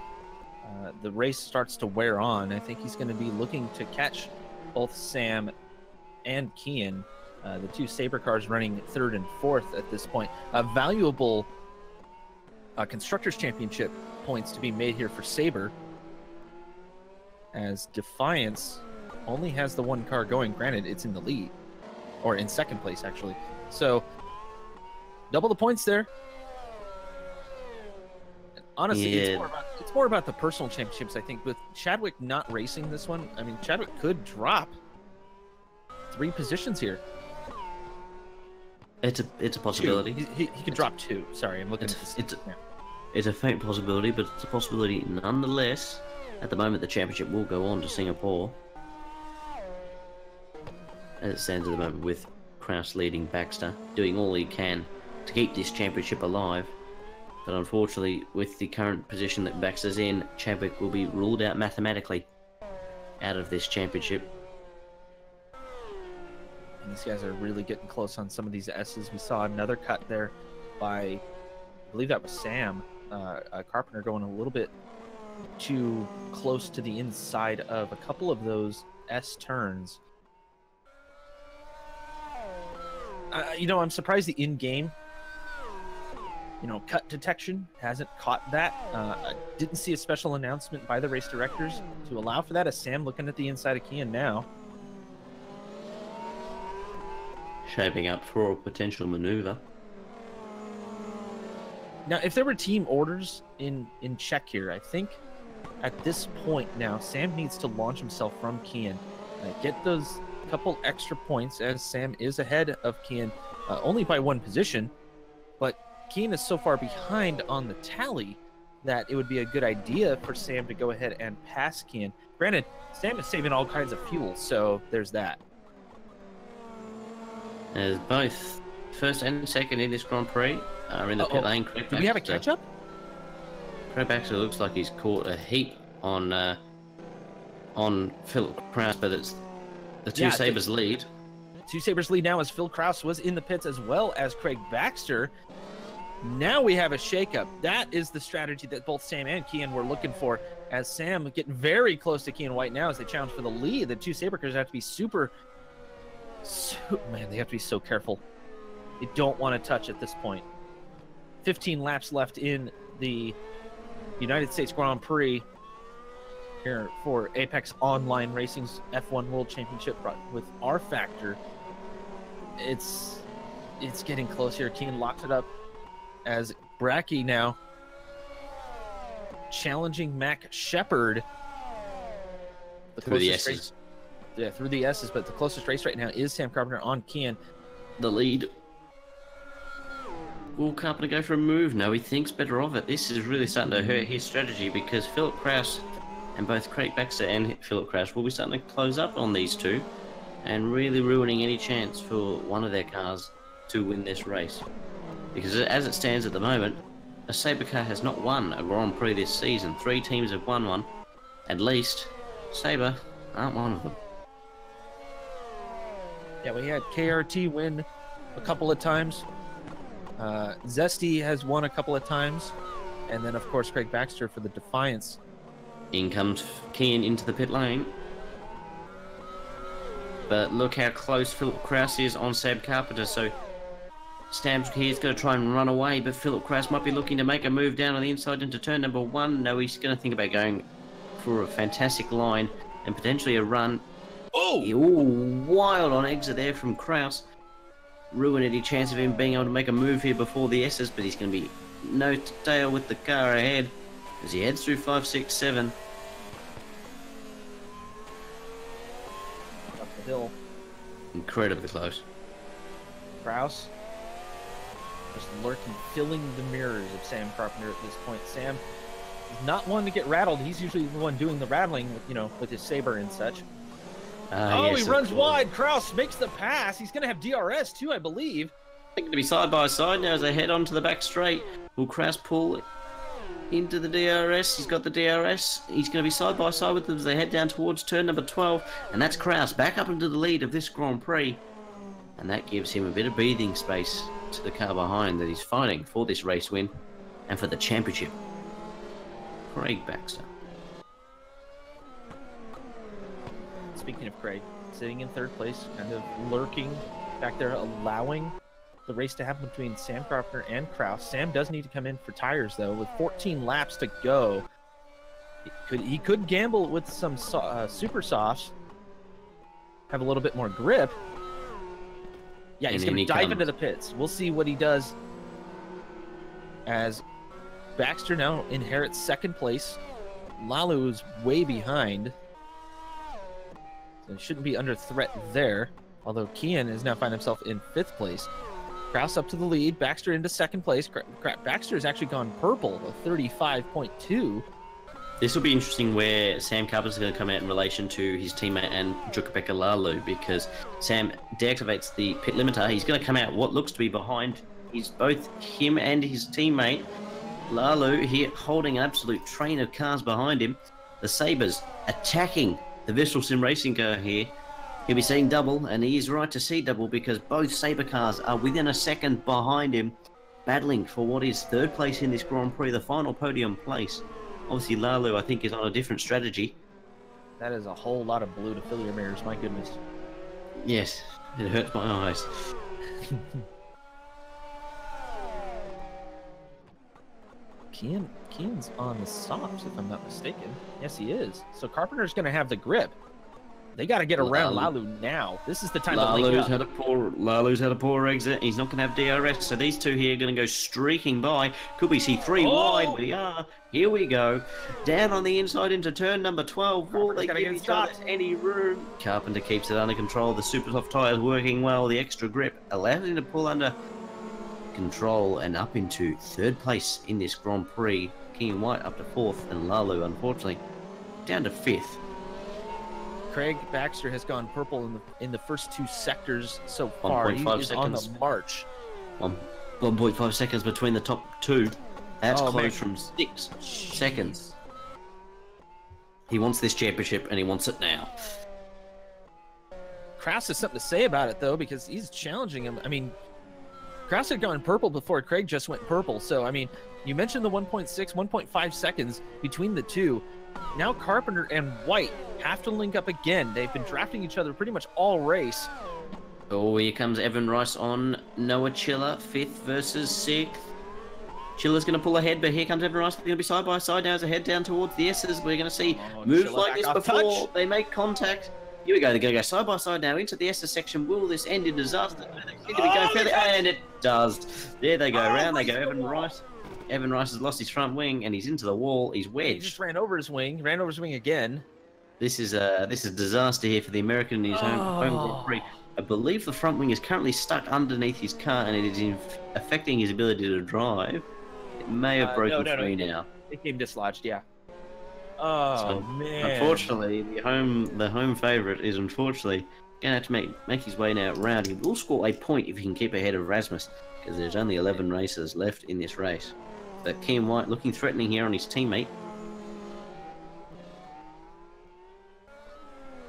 the race starts to wear on. I think he's going to be looking to catch both Sam and Kenyon, the two Sabre cars running third and fourth at this point. Valuable Constructors' Championship points to be made here for Sabre, as Defiance only has the one car going. Granted, it's in the lead, or in second place, actually. So, double the points there. Honestly, Yeah. it's more about the personal championships, I think. With Chadwick not racing this one, I mean, Chadwick could drop 3 positions here. It's a possibility. He could drop 2. Sorry, I'm looking at this. It's a faint possibility, but it's a possibility nonetheless. At the moment, the championship will go on to Singapore. As it stands at the moment, with Kraus leading Baxter, doing all he can to keep this championship alive. But unfortunately, with the current position that Baxter's in, Chadwick will be ruled out mathematically out of this championship. And these guys are really getting close on some of these S's. We saw another cut there by, I believe that was Sam Carpenter, going a little bit too close to the inside of a couple of those S turns. I'm surprised the in-game, cut detection hasn't caught that. I didn't see a special announcement by the race directors to allow for that, as Sam looking at the inside of Kenyon now. Shaping up for a potential maneuver. Now, if there were team orders in check here, I think at this point now, Sam needs to launch himself from Kenyon. Get those couple extra points, as Sam is ahead of Kenyon only by 1 position, but Kenyon is so far behind on the tally that it would be a good idea for Sam to go ahead and pass Kenyon. Granted, Sam is saving all kinds of fuel, so there's that. As both first and second in this Grand Prix are in the pit lane. Do we have a catch-up? Craig Baxter looks like he's caught a heap on Philip Kraus, but it's the two Sabres lead. Two Sabres lead now, as Phil Kraus was in the pits as well as Craig Baxter. Now we have a shakeup. That is the strategy that both Sam and Kenyon were looking for, as Sam getting very close to Kenyon White now as they challenge for the lead. The two Sabre cars have to be man, they have to be so careful. They don't want to touch at this point. 15 laps left in the United States Grand Prix here for Apex Online Racing's F1 World Championship with rFactor. It's getting close here. Kenyon locks it up as Bracky now challenging Mac Shepard. Through the S's. Yeah, through the S's, but the closest race right now is Sam Carpenter on Kenyon. The lead. Will Carpenter go for a move? No, he thinks better of it. This is really starting to hurt his strategy, because Philip Kraus and both Craig Baxter and Philip Kraus will be starting to close up on these two and really ruining any chance for one of their cars to win this race. Because as it stands at the moment, a Sabre car has not won a Grand Prix this season. 3 teams have won one. At least, Sabre aren't one of them. Yeah, we had KRT win a couple of times. Zesty has won a couple of times. And then, of course, Craig Baxter for the Defiance. In comes Kenyon into the pit lane. But look how close Philip Kraus is on Sam Carpenter. So Sam's here's going to try and run away, but Philip Kraus might be looking to make a move down on the inside into turn number 1. No, he's going to think about going for a fantastic line and potentially a run. Oh, wild on exit there from Kraus. Ruin any chance of him being able to make a move here before the S's, but he's going to be no tail with the car ahead as he heads through 5, 6, 7. hill. Incredibly close. Kraus just lurking, filling the mirrors of Sam Carpenter at this point. Sam is not one to get rattled. He's usually the one doing the rattling, you know, with his saber and such. Yes, he runs wide. Kraus makes the pass. He's going to have DRS too, I believe. I think to be side by side now as they head onto the back straight. Will Kraus pull into the DRS? He's got the DRS. He's going to be side by side with them as they head down towards turn number 12. And that's Kraus back up into the lead of this Grand Prix. And that gives him a bit of breathing space to the car behind that he's fighting for this race win and for the championship. Craig Baxter. Speaking of Craig, sitting in third place, kind of lurking back there, allowing the race to happen between Sam Carpenter and Kraus. Sam does need to come in for tires, though, with 14 laps to go. He could gamble with some super softs, have a little bit more grip. Yeah, he's going to dive into the pits. We'll see what he does as Baxter now inherits second place. Lalu's way behind. So shouldn't be under threat there. Although Kenyon has now found himself in fifth place. Kraus up to the lead. Baxter into second place. Baxter has actually gone purple, a 35.2. This will be interesting where Sam Carpenter's going to come out in relation to his teammate and Jukabeka Lalu, because Sam deactivates the pit limiter. He's going to come out what looks to be behind. He's both him and his teammate Lalu here holding an absolute train of cars behind him. The Sabres attacking the Visceral Sim Racing car here. He'll be seeing double, and he is right to see double because both Sabre cars are within a second behind him, battling for what is third place in this Grand Prix, the final podium place. Obviously, Lalu, I think, is on a different strategy. That is a whole lot of blue to fill your mirrors, my goodness. Yes, it hurts my eyes. Ken's on the softs, if I'm not mistaken. Yes, he is. So Carpenter's going to have the grip. They got to get around Lalu now. This is the time to link up. Lalu's had a poor exit. He's not going to have DRS. So these two here are going to go streaking by. Could we see three wide? We are. Here we go. Down on the inside into turn number 12. Will they give each other any room? Carpenter keeps it under control. The super soft tyres working well. The extra grip allows him to pull under control and up into third place in this Grand Prix. King White up to fourth, and Lalu, unfortunately, down to fifth. Craig Baxter has gone purple in the first two sectors so far. He is on the march. 1.5 seconds between the top two. That's close from 6 seconds. He wants this championship, and he wants it now. Kraus has something to say about it, though, because he's challenging him. I mean, Kraus had gone purple before Craig just went purple. So, I mean, you mentioned the 1.6, 1.5 seconds between the two. Now Carpenter and White have to link up again. They've been drafting each other pretty much all race. Oh, here comes Evan Rice on Noah Chiller, 5th versus 6th. Chiller's going to pull ahead, but here comes Evan Rice. They're going to be side by side now as they head down towards the S's. We're going to see moves Chiller like this before they make contact. Here we go. They're going to go side by side now into the SS section. Will this end in disaster? And it does. There they go. Around they go. Evan Rice. Evan Rice has lost his front wing and he's into the wall. He's wedged. He just ran over his wing. Ran over his wing again. This is disaster here for the American in his home Grand Prix. I believe the front wing is currently stuck underneath his car and it is affecting his ability to drive. It may have broken free now. It came dislodged. Yeah. Oh man! Unfortunately, the home favourite is unfortunately going to have to make his way now round. He will score a point if he can keep ahead of Rasmus, because there's only 11 races left in this race. But Kenyon White looking threatening here on his teammate.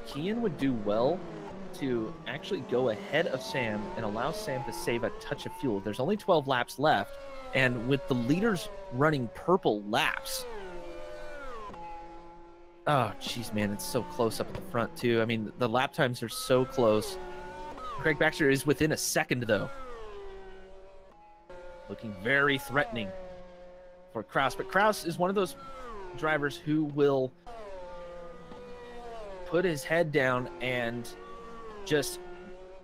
Kenyon would do well to actually go ahead of Sam and allow Sam to save a touch of fuel. There's only 12 laps left, and with the leaders running purple laps. Oh, jeez, man, it's so close up at the front, too. I mean, the lap times are so close. Craig Baxter is within a second, though. Looking very threatening for Kraus. But Kraus is one of those drivers who will put his head down and just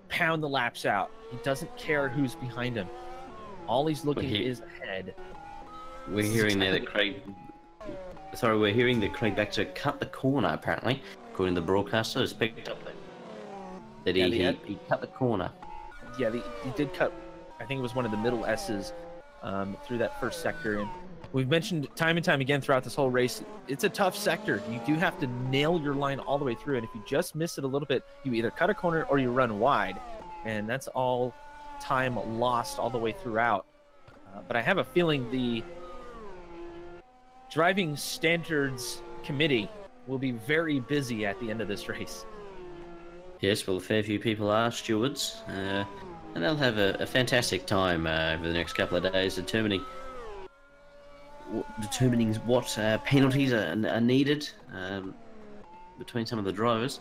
pound the laps out. He doesn't care who's behind him. All he's looking is ahead. We're hearing there that Craig... Sorry, we're hearing that Craig Baxter cut the corner, apparently, according to the broadcaster. It's picked up there. that he cut the corner. Yeah, he did cut. I think it was one of the middle S's through that first sector, and we've mentioned time and time again throughout this whole race, it's a tough sector. You do have to nail your line all the way through, and if you just miss it a little bit, you either cut a corner or you run wide, and that's all time lost all the way throughout. But I have a feeling the Driving Standards Committee will be very busy at the end of this race. Yes, well, a fair few people are stewards, and they'll have a fantastic time over the next couple of days determining what penalties are needed between some of the drivers.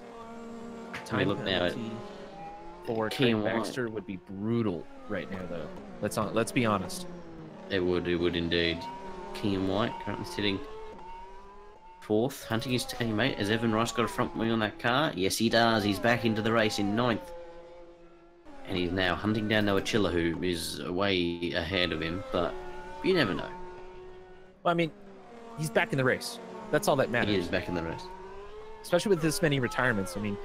Time look now at for Kenyon Baxter would be brutal right now, though. Let's be honest. It would indeed. Kenyon White currently sitting fourth, hunting his teammate. Has Evan Rice got a front wing on that car? Yes, he does. He's back into the race in ninth. And he's now hunting down Noah Chiller, who is way ahead of him, but you never know. Well, I mean, he's back in the race. That's all that matters. He is back in the race. Especially with this many retirements. I mean,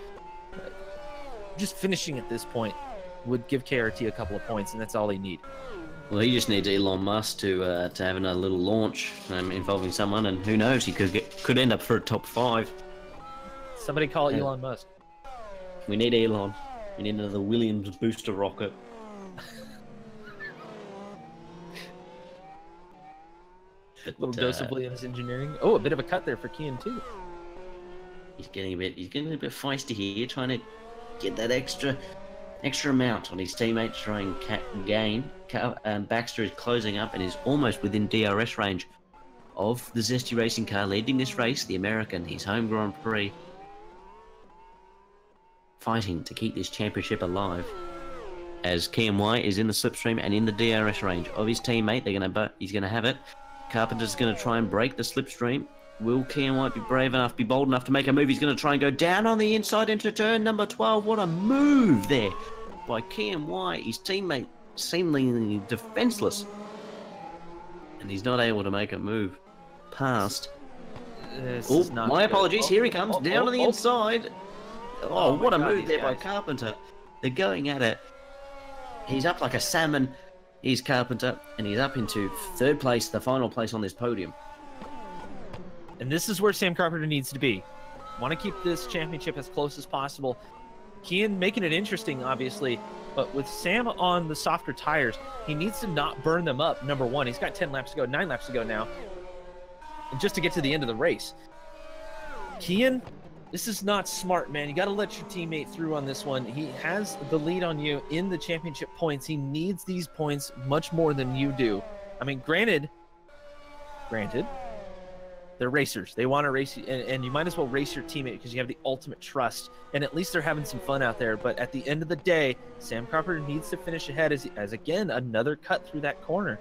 just finishing at this point would give KRT a couple of points, and that's all they need. Well, he just needs Elon Musk to have another little launch involving someone, and who knows, he could end up for a top 5. Somebody call Elon Musk. We need Elon. We need another Williams booster rocket. Little dose of Williams engineering. Oh, a bit of a cut there for Kenyon too. He's getting a bit feisty here, trying to get that extra amount on his teammates, trying gain. Baxter is closing up and is almost within DRS range of the Zesty Racing car leading this race, the American, his home Grand Prix, fighting to keep this championship alive. As Kenyon White is in the slipstream and in the DRS range of his teammate, he's gonna have it. Carpenter's gonna try and break the slipstream. Will Kenyon White be brave enough, be bold enough to make a move? He's gonna try and go down on the inside into turn number 12. What a move there by Kenyon White. His teammate seemingly defenseless, and he's not able to make a move past. My apologies. Here he comes down on the inside. Oh, what a move there by Carpenter. They're going at it. He's up like a salmon. He's Carpenter, and he's up into third place, the final place on this podium. And this is where Sam Carpenter needs to be. Want to keep this championship as close as possible. Kenyon making it interesting, obviously, but with Sam on the softer tires, he needs to not burn them up, number one. He's got 10 laps to go, 9 laps to go now, and just to get to the end of the race. Kenyon, this is not smart, man. You got to let your teammate through on this one. He has the lead on you in the championship points. He needs these points much more than you do. I mean, granted, they're racers. They want to race you, and you might as well race your teammate because you have the ultimate trust, and at least they're having some fun out there. But at the end of the day, Sam Carpenter needs to finish ahead as again, another cut through that corner.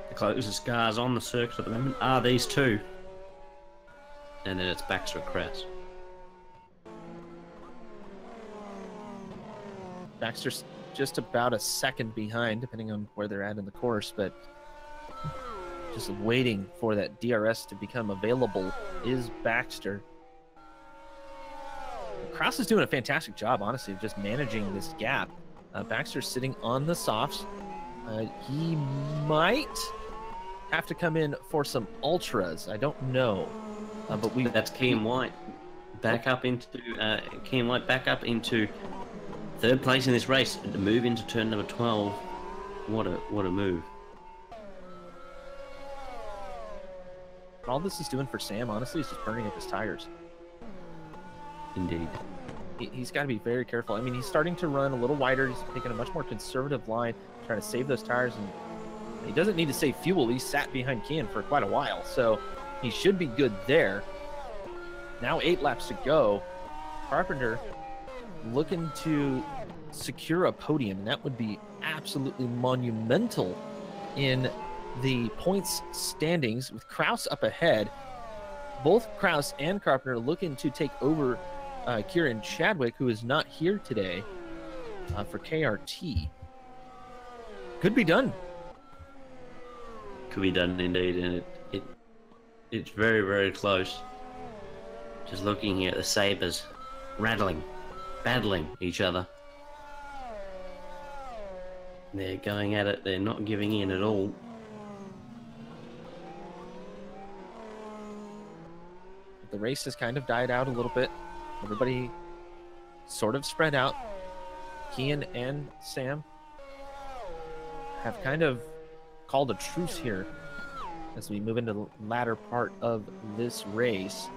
The closest cars on the circuit at the moment are these two. And then it's Baxter and Krause. Baxter's just about a second behind, depending on where they're at in the course, but just waiting for that DRS to become available is Baxter. Krause is doing a fantastic job, honestly, of just managing this gap. Baxter's sitting on the softs. He might have to come in for some ultras. I don't know. But that's Kenyon White back up into Kenyon White back up into third place in this race and to move into turn number 12. What a move! All this is doing for Sam, honestly, is just burning up his tires. Indeed. He's got to be very careful. I mean, he's starting to run a little wider. He's taking a much more conservative line, trying to save those tires, and he doesn't need to save fuel. He sat behind Kenyon for quite a while, so he should be good there. Now 8 laps to go. Carpenter looking to secure a podium, and that would be absolutely monumental in the points standings with Krause up ahead. Both Krause and Carpenter looking to take over Kieran Chadwick, who is not here today for KRT. Could be done. Could be done indeed, and it's very, very close. Just looking here at the Sabres, rattling, battling each other. They're going at it, they're not giving in at all. The race has kind of died out a little bit. Everybody sort of spread out. Kenyon and Sam have kind of called a truce here as we move into the latter part of this race.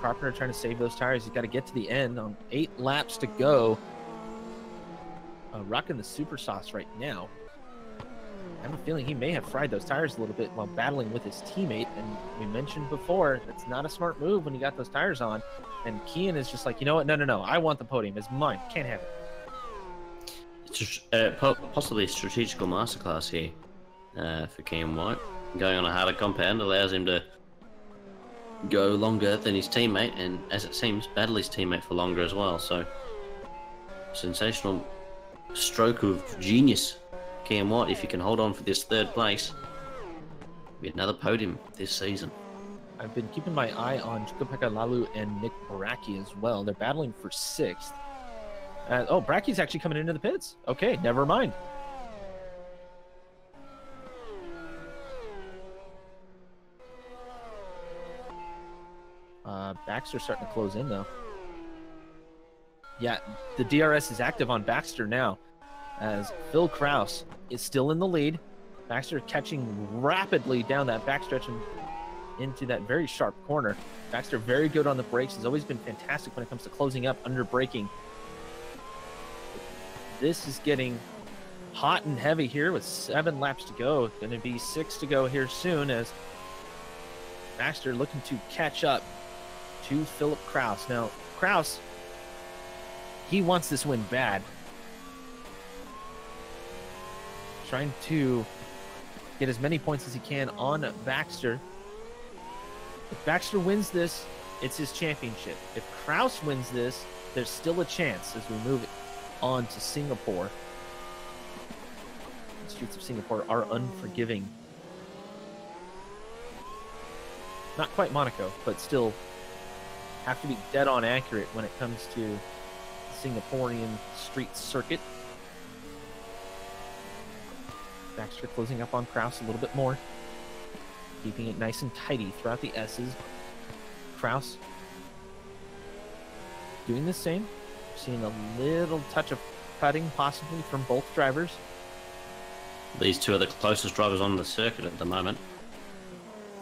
Carpenter trying to save those tires. He's got to get to the end on 8 laps to go. Rocking the super sauce right now. I have a feeling he may have fried those tires a little bit while battling with his teammate. And we mentioned before, it's not a smart move when you got those tires on. And Kenyon is just like, you know what? No. I want the podium. It's mine. Can't have it. It's possibly a strategical masterclass here for Kenyon White. Going on a harder compound allows him to go longer than his teammate, and as it seems, battle his teammate for longer as well. So, sensational stroke of genius, Kenyon White. If you can hold on for this 3rd place, be another podium this season. I've been keeping my eye on Chukapeka Lalu and Nick Baraki as well. They're battling for 6th. Oh, Braki's actually coming into the pits. Okay, never mind. Baxter's starting to close in, though. Yeah, the DRS is active on Baxter now, as Phil Kraus is still in the lead. Baxter catching rapidly down that backstretch and into that very sharp corner. Baxter very good on the brakes, has always been fantastic when it comes to closing up under braking. This is getting hot and heavy here with 7 laps to go. Going to be 6 to go here soon, as Baxter looking to catch up to Philip Kraus. Now, Kraus, he wants this win bad. Trying to get as many points as he can on Baxter. If Baxter wins this, it's his championship. If Kraus wins this, there's still a chance as we move on to Singapore. The streets of Singapore are unforgiving. Not quite Monaco, but still have to be dead on accurate when it comes to the Singaporean street circuit. Baxter closing up on Kraus a little bit more, keeping it nice and tidy throughout the S's. Kraus doing the same. Seeing a little touch of cutting possibly from both drivers. These two are the closest drivers on the circuit at the moment.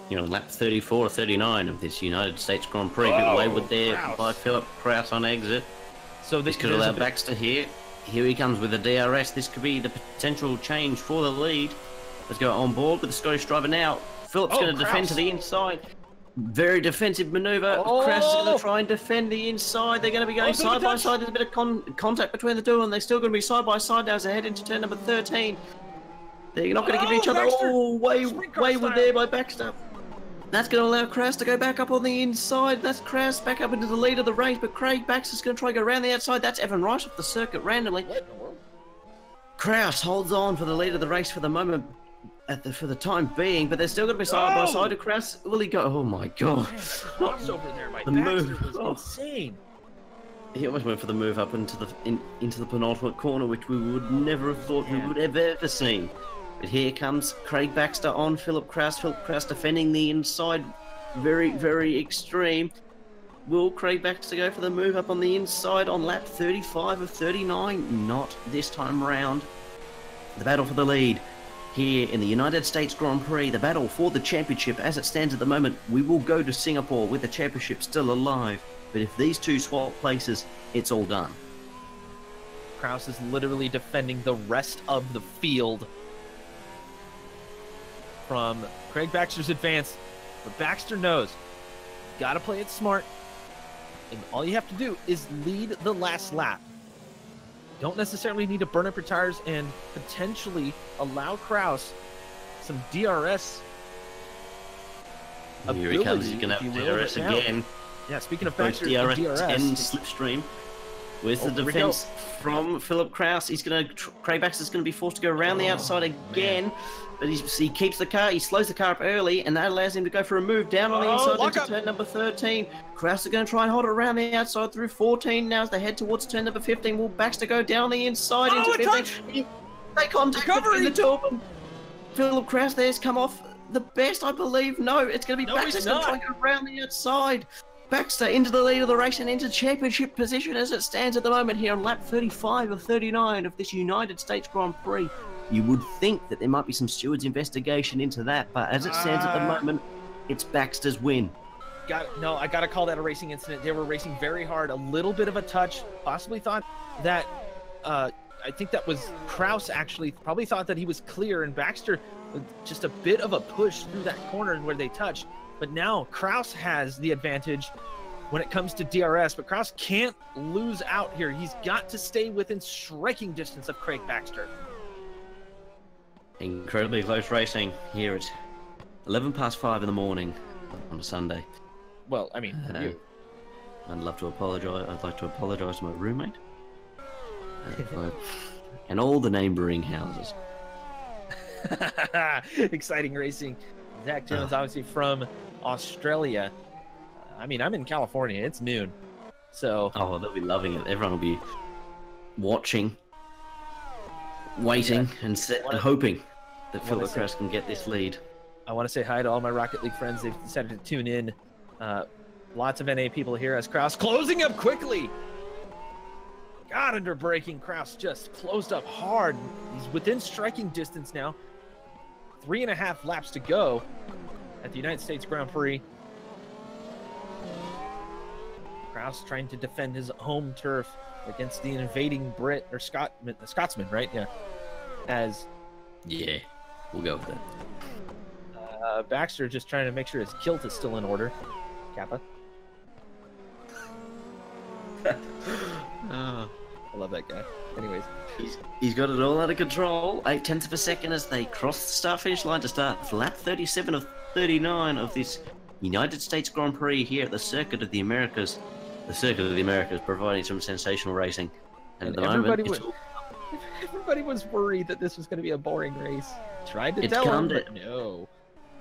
You know, lap 34 or 39 of this United States Grand Prix. A bit wayward there by Philip Kraus on exit. So this could allow Baxter here. Here he comes with the DRS. This could be the potential change for the lead. Let's go on board with the Scottish driver now. Philip's going to defend to the inside. Very defensive maneuver. Kraus is going to try and defend the inside. They're going to be going side by side. There's a bit of contact between the two, and they're still going to be side by side now as they head into turn number 13. They're not going to give each other. Wayward there by Baxter. That's going to allow Kraus to go back up on the inside. That's Kraus back up into the lead of the race, but Craig Baxter's going to try to go around the outside. That's Evan right off the circuit randomly. Kraus holds on for the lead of the race for the moment, for the time being, but they're still going to be side by side. Kraus, will he go? Oh my god! Crossover there by The Baxter move. was insane. He almost went for the move up into the penultimate corner, which we would never have thought we would have ever seen. But here comes Craig Baxter on Philip Kraus. Philip Kraus defending the inside, very, very extreme. Will Craig Baxter go for the move up on the inside on lap 35 of 39? Not this time round. The battle for the lead here in the United States Grand Prix, the battle for the championship as it stands at the moment. We will go to Singapore with the championship still alive. But if these two swap places, it's all done. Kraus is literally defending the rest of the field from Craig Baxter's advance. But Baxter knows, got to play it smart. And all you have to do is lead the last lap. Don't necessarily need to burn up your tires and potentially allow Kraus some DRS. Here he comes, he's going to have DRS again. Yeah, speaking of Both Baxter, DRS DRS and slipstream. With the defense from Philip Kraus, Craig Baxter's going to be forced to go around the outside again. But he keeps the car, he slows the car up early, and that allows him to go for a move down on the inside into turn number 13. Kraus is going to try and hold it around the outside through 14 now as they head towards turn number 15. Will Baxter go down the inside into 15? They contact between the two of them. Philip Kraus there's come off the best, I believe. No, it's going to be Baxter's going to try and go around the outside. Baxter into the lead of the race and into championship position as it stands at the moment here on lap 35 of 39 of this United States Grand Prix. You would think that there might be some steward's investigation into that, but as it stands at the moment, it's Baxter's win. I got to call that a racing incident. They were racing very hard, a little bit of a touch, possibly thought that, I think that was Kraus actually, probably thought that he was clear, and Baxter with just a bit of a push through that corner where they touched. But now Kraus has the advantage when it comes to DRS, but Kraus can't lose out here. He's got to stay within striking distance of Craig Baxter. Incredibly close racing here at 5:11 in the morning on a Sunday. Well, I mean, I'd love to apologize. I'd like to apologize to my roommate and all the neighboring houses. Exciting racing. Zach Jones, obviously from Australia. I mean, I'm in California. It's noon. So. Oh, they'll be loving it. Everyone will be watching, waiting, and hoping that Philip Kraus can get this lead. I want to say hi to all my Rocket League friends. They've decided to tune in. Lots of NA people here as Kraus closing up quickly. Got under braking. Kraus just closed up hard. He's within striking distance now. 3.5 laps to go at the United States Grand Prix. Kraus trying to defend his home turf against the invading Brit or Scotsman, right? Yeah. Yeah, we'll go with that. Baxter just trying to make sure his kilt is still in order. Kappa. I love that guy. Anyways. He's got it all under control. 0.8 of a second as they cross the start-finish line to start lap 37 of 39 of this United States Grand Prix here at the Circuit of the Americas. The Circuit of the Americas providing some sensational racing. And at the moment, everybody was worried that this was going to be a boring race. Tried to tell them, but no.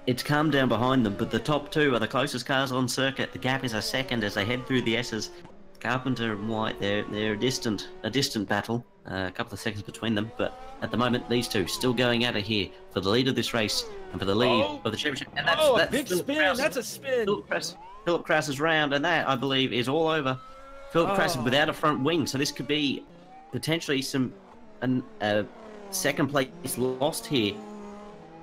It's calmed down behind them, but the top two are the closest cars on circuit. The gap is a second as they head through the S's. Carpenter and White, they're a distant battle. A couple of seconds between them, but at the moment, these two still going at it here for the lead of this race and for the lead of the championship. And that's a big spin! That's a spin! Philip Kraus's round, and that, I believe, is all over. Philip Kraus without a front wing, so this could be potentially a second place lost here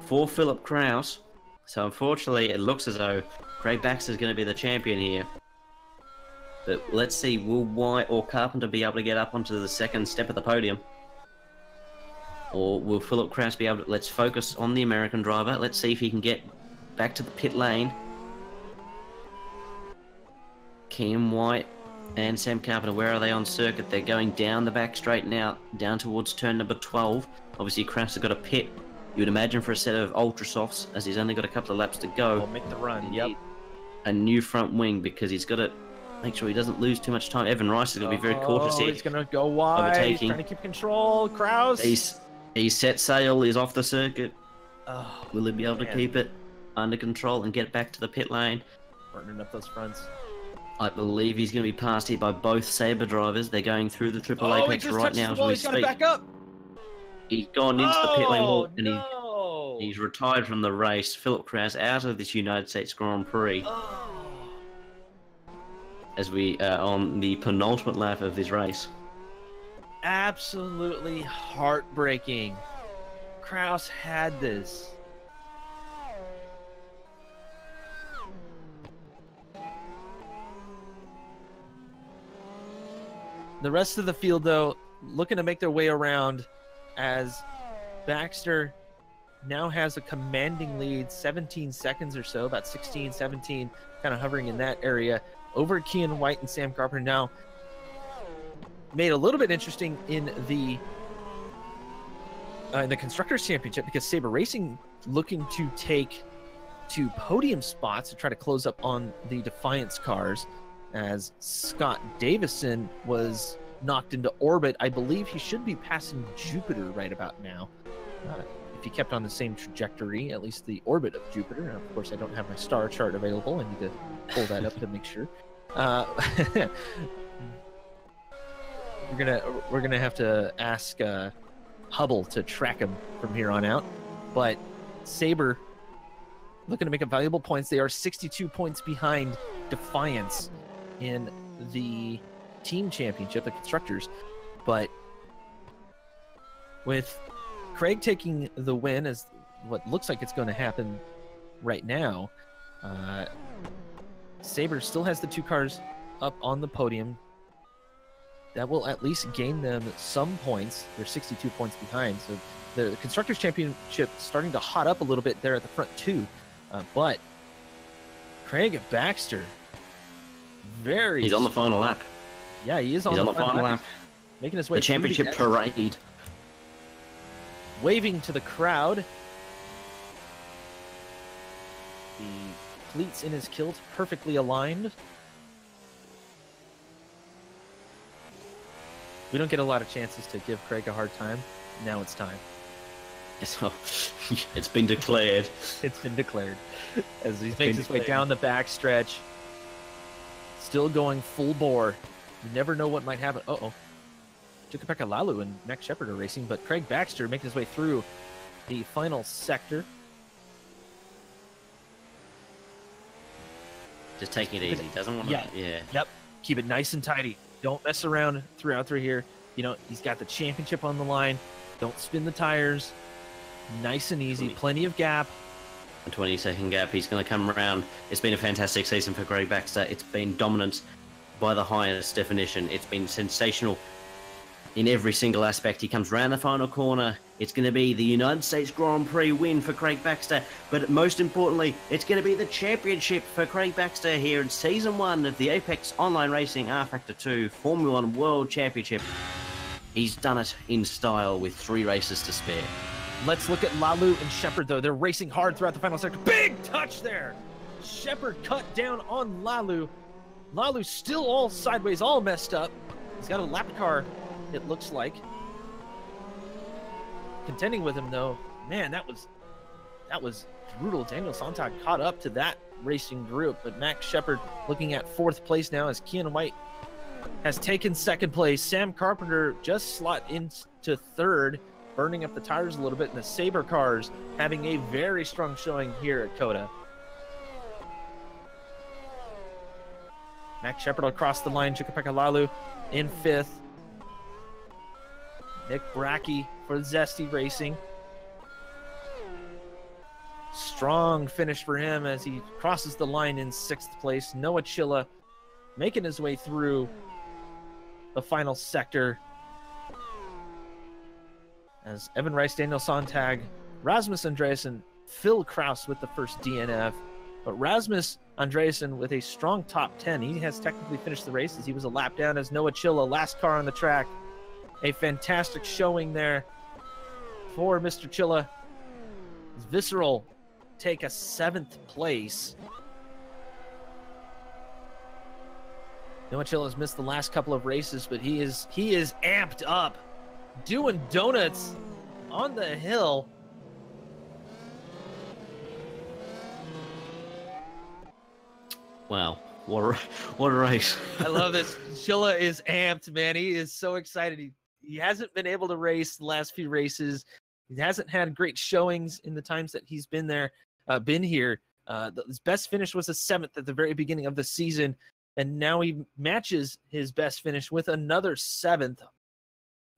for Philip Kraus. So unfortunately, it looks as though Craig Baxter is going to be the champion here. But let's see, will White or Carpenter be able to get up onto the second step of the podium? Or will Philip Kraus be able to... Let's focus on the American driver. Let's see if he can get back to the pit lane. Kenyon White and Sam Carpenter, where are they on circuit? They're going down the back straight now, down towards turn number 12. Obviously, Kraus has got a pit, you would imagine, for a set of Ultra Softs, as he's only got a couple of laps to go. We'll make the run, yep. A new front wing, because he's got to make sure he doesn't lose too much time. Evan Rice is going to be very cautious here. He's going to go wide, overtaking. Trying to keep control. Kraus. He's set sail, he's off the circuit. Will he be able to keep it under control and get back to the pit lane? Burning up those fronts. I believe he's going to be passed here by both Sabre drivers. They're going through the triple apex right now as we speak. He's got to back up. He's gone into the pit lane wall and he's retired from the race. Philip Kraus out of this United States Grand Prix. As we are on the penultimate lap of this race. Absolutely heartbreaking. Kraus had this. The rest of the field, though, looking to make their way around as Baxter now has a commanding lead, 17 seconds or so, about 16, 17, kind of hovering in that area, over Kenyon White and Sam Carpenter. Now, made a little bit interesting in the Constructors' Championship, because Sabre Racing looking to take 2 podium spots to try to close up on the Defiance cars, as Scott Davison was knocked into orbit. I believe he should be passing Jupiter right about now. If he kept on the same trajectory, at least the orbit of Jupiter. And of course, I don't have my star chart available. I need to pull that up to make sure. We're gonna have to ask Hubble to track him from here on out. But Saber looking to make up valuable points. They are 62 points behind Defiance in the team championship, the constructors. But with Craig taking the win, as what looks like it's going to happen right now, Saber still has the 2 cars up on the podium. That will at least gain them some points. They're 62 points behind. So the Constructors' Championship starting to hot up a little bit there at the front too. But Craig Baxter, he's on the final lap. Yeah, he is on the final lap. Making his way the championship parade. Waving to the crowd. The cleats in his kilt perfectly aligned. We don't get a lot of chances to give Craig a hard time. Now it's time. So, it's been declared. It's been declared. As he makes his way down the backstretch. Still going full bore. You never know what might happen. Uh-oh. Jukapeka Lalu and Max Shepard are racing, but Craig Baxter making his way through the final sector. Just taking it easy. Doesn't want to... Yeah. Yep. Keep it nice and tidy. Don't mess around throughout through here. You know, he's got the championship on the line. Don't spin the tires. Nice and easy. Plenty of gap. A 20-second gap. He's going to come around. It's been a fantastic season for Craig Baxter. It's been dominance by the highest definition. It's been sensational in every single aspect. He comes round the final corner. It's going to be the United States Grand Prix win for Craig Baxter. But most importantly, it's going to be the championship for Craig Baxter here in Season 1 of the Apex Online Racing rFactor 2 Formula 1 World Championship. He's done it in style with 3 races to spare. Let's look at Lalu and Shepard, though. They're racing hard throughout the final sector. Big touch there! Shepard cut down on Lalu. Lalu still all sideways, all messed up. He's got a lap car, it looks like. Contending with him, though, man, that was brutal. Daniel Sontag caught up to that racing group, but Max Shepard looking at 4th place now as Kenyon White has taken 2nd place. Sam Carpenter just slot into 3rd, burning up the tires a little bit, and the Saber cars having a very strong showing here at COTA. Max Shepard across the line, Jukapeka Lalu in 5th. Nick Brackey for Zesty Racing. Strong finish for him as he crosses the line in 6th place. Noah Chilla making his way through the final sector. As Evan Rice, Daniel Sontag, Rasmus Andreasen, Phil Kraus with the first DNF. But Rasmus Andreasen with a strong top 10. He has technically finished the race as he was a lap down as Noah Chilla, last car on the track. A fantastic showing there for Mr. Chilla. Visceral take a 7th place. Noah Chilla has missed the last couple of races, but he is amped up, doing donuts on the hill. Wow, what a race. I love this. Chilla is amped, man. He is so excited. He hasn't been able to race the last few races. He hasn't had great showings in the times that he's been here. His best finish was a 7th at the very beginning of the season, and now he matches his best finish with another 7th.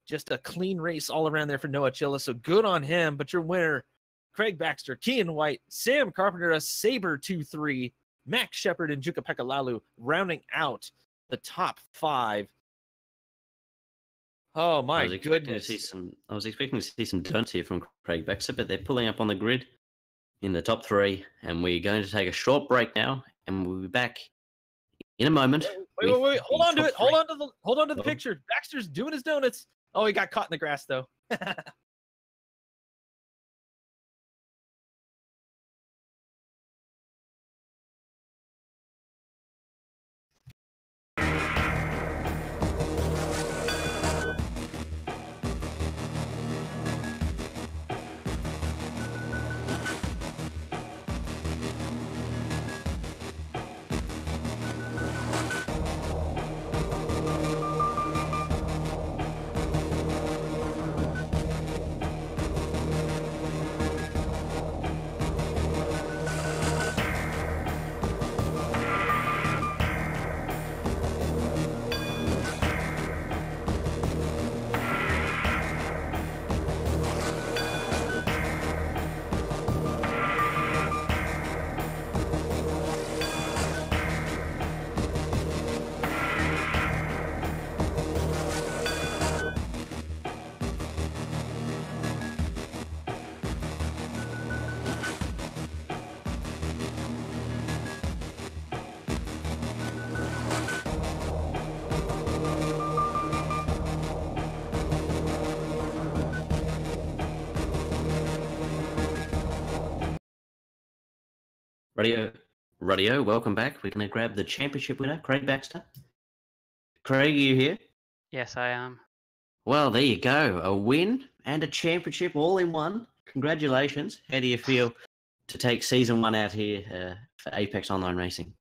Just a clean race all around there for Noah Chilla, so good on him. But your winner, Craig Baxter, Kenyon White, Sam Carpenter, a Saber 2-3, Max Shepard, and Jukapeka Lalu rounding out the top 5. Oh my goodness! I was expecting to see some donuts here from Craig Baxter, but they're pulling up on the grid in the top 3, and we're going to take a short break now, and we'll be back in a moment. Wait! Hold on to it. Hold on to the picture. Baxter's doing his donuts. Oh, he got caught in the grass though. Radio, welcome back. We're going to grab the championship winner, Craig Baxter. Craig, are you here? Yes, I am. Well, there you go. A win and a championship all in one. Congratulations. How do you feel to take season 1 out here for Apex Online Racing?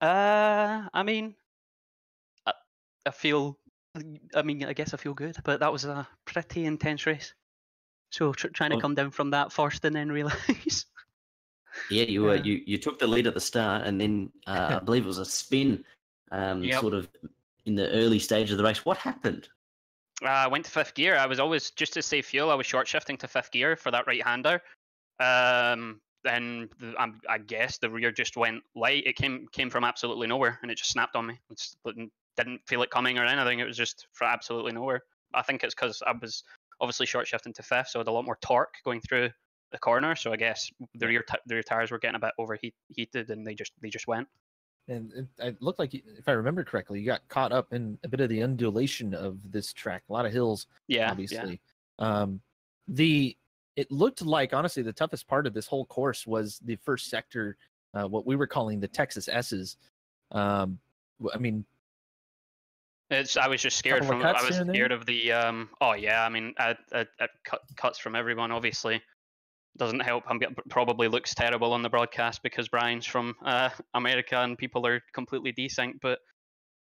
I mean, I feel. I mean, I guess I feel good, but that was a pretty intense race. So trying to come down from that first and then realise. Yeah, you took the lead at the start, and then I believe it was a spin, sort of in the early stage of the race. What happened? I went to 5th gear. I was always, just to save fuel, I was short shifting to 5th gear for that right-hander. Then I guess the rear just went light. It came from absolutely nowhere, and it just snapped on me. Didn't feel it coming or anything. It was just from absolutely nowhere. I think it's because I was obviously short shifting to 5th, so I had a lot more torque going through the corner. So I guess the rear tires were getting a bit overheated, and they just went. And it looked like, if I remember correctly, you got caught up in a bit of the undulation of this track. A lot of hills, obviously. Yeah. It looked like, honestly, the toughest part of this whole course was the first sector, what we were calling the Texas S's. I mean, I was just scared from. I was scared of the. Oh yeah, I mean, I cuts from everyone. Obviously, doesn't help. Probably looks terrible on the broadcast because Brian's from America and people are completely desync. But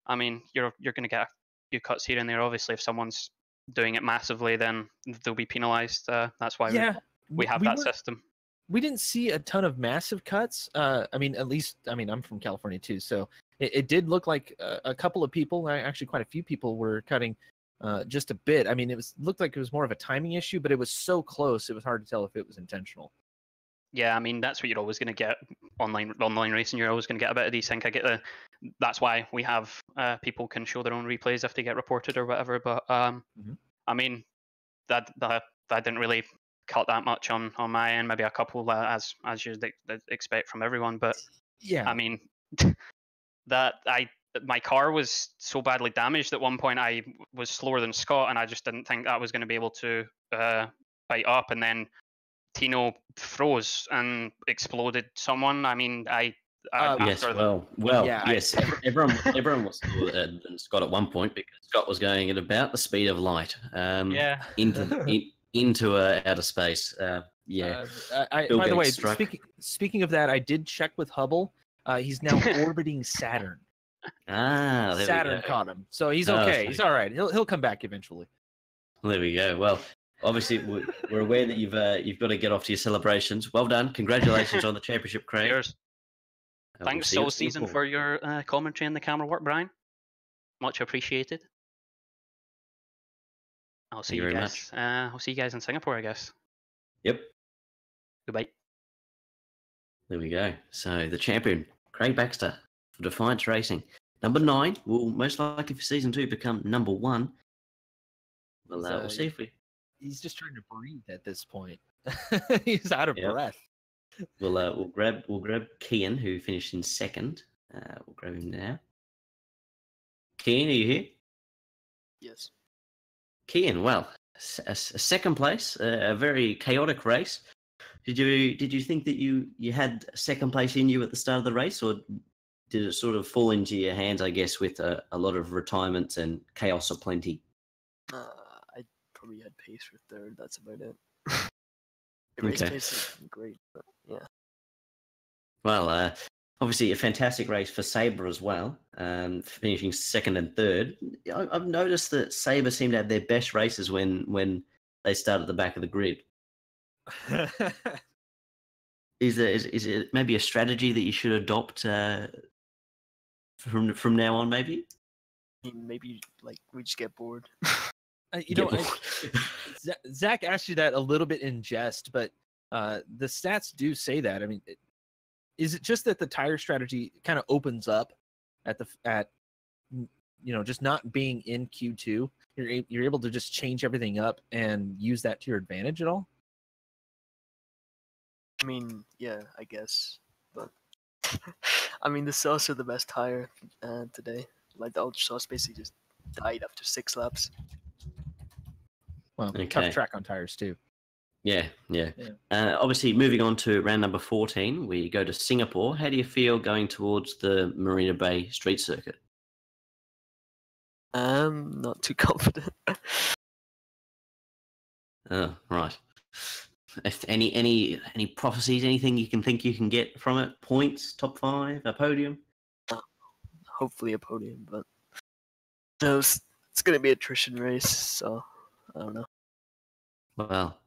I mean, you're going to get a few cuts here and there. Obviously, if someone's doing it massively, then they'll be penalized. That's why we have that system. We didn't see a ton of massive cuts. I mean, at least, I'm from California too, so it did look like a couple of people, actually quite a few people, were cutting just a bit. I mean, looked like it was more of a timing issue, but it was so close, it was hard to tell if it was intentional. Yeah, I mean, that's what you're always going to get online racing. You're always going to get a bit of desync. That's why we have people can show their own replays if they get reported or whatever. But I mean, that didn't really cut that much on my end. Maybe a couple as you'd expect from everyone. But yeah, I mean, my car was so badly damaged at one point. I was slower than Scott, and I just didn't think I was going to be able to bite up. And then Tino froze and exploded someone. I mean, yes, yes. Everyone was slower than Scott at one point because Scott was going at about the speed of light. Into outer space. By the way, speaking of that, I did check with Hubble. He's now orbiting Saturn. Saturn caught him, so he's okay. He's all right. He'll come back eventually. There we go. Well, obviously we're aware that you've got to get off to your celebrations. Well done. Congratulations on the championship, Craig. Cheers. Thanks all season for your commentary and the camera work, Brian. Much appreciated. I'll see you guys. I'll see you guys in Singapore, I guess. Yep. Goodbye. There we go. So the champion, Craig Baxter, for Defiance Racing. Number 9 will most likely for season 2 become number 1. Well, we'll see if he's just trying to breathe at this point. He's out of breath. We'll grab Kenyon, who finished in 2nd. We'll grab him now. Kenyon, are you here? Yes. Kenyon, well, a 2nd place, a very chaotic race. Did you think that you had 2nd place in you at the start of the race, or did it sort of fall into your hands, I guess, with a lot of retirements and chaos aplenty? I probably had pace for 3rd. That's about it. The race pace is great, but yeah. Well, obviously a fantastic race for Sabre as well, finishing 2nd and 3rd. I've noticed that Sabre seem to have their best races when they start at the back of the grid. Is it maybe a strategy that you should adopt from now on? Maybe. Maybe we just get bored. Zach asked you that a little bit in jest, but the stats do say that. I mean, is it just that the tire strategy kind of opens up at just not being in Q2? You're able to just change everything up and use that to your advantage at all? I mean, yeah, I guess, but I mean, the Sauce are the best tire today. Like the Ultra Sauce basically just died after 6 laps. Well, tough track on tires too. Yeah, yeah. Yeah. Obviously, moving on to round number 14, we go to Singapore. How do you feel going towards the Marina Bay street circuit? Not too confident. Oh, right. If any prophecies, anything you can think you can get from it? Points, top 5, a podium? Hopefully a podium, but no, it's gonna be an attrition race, so I don't know. Well,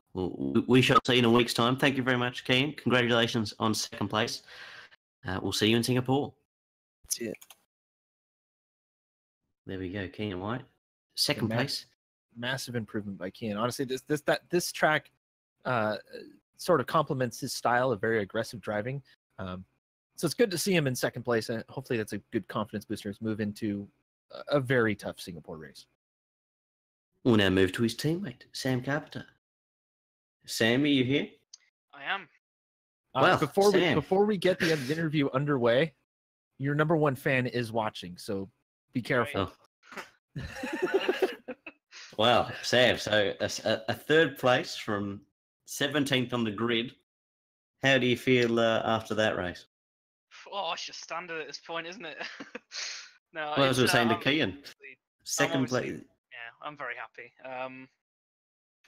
we shall see in a week's time. Thank you very much, Kenyon. Congratulations on second place. We'll see you in Singapore. That's it. There we go, Kenyon White. Second place. Massive improvement by Kenyon. Honestly, this track sort of complements his style of very aggressive driving. So it's good to see him in second place, and hopefully that's a good confidence booster as move into a very tough Singapore race. We'll now move to his teammate, Sam Carpenter. Sam, are you here? I am. Well, before we get the interview underway, your number one fan is watching, so be careful. Oh. Wow, Sam. So a third place from 17th on the grid. How do you feel after that race? Oh, it's just standard at this point, isn't it? No, well, as I was saying to Kenyon, second place. Yeah, I'm very happy.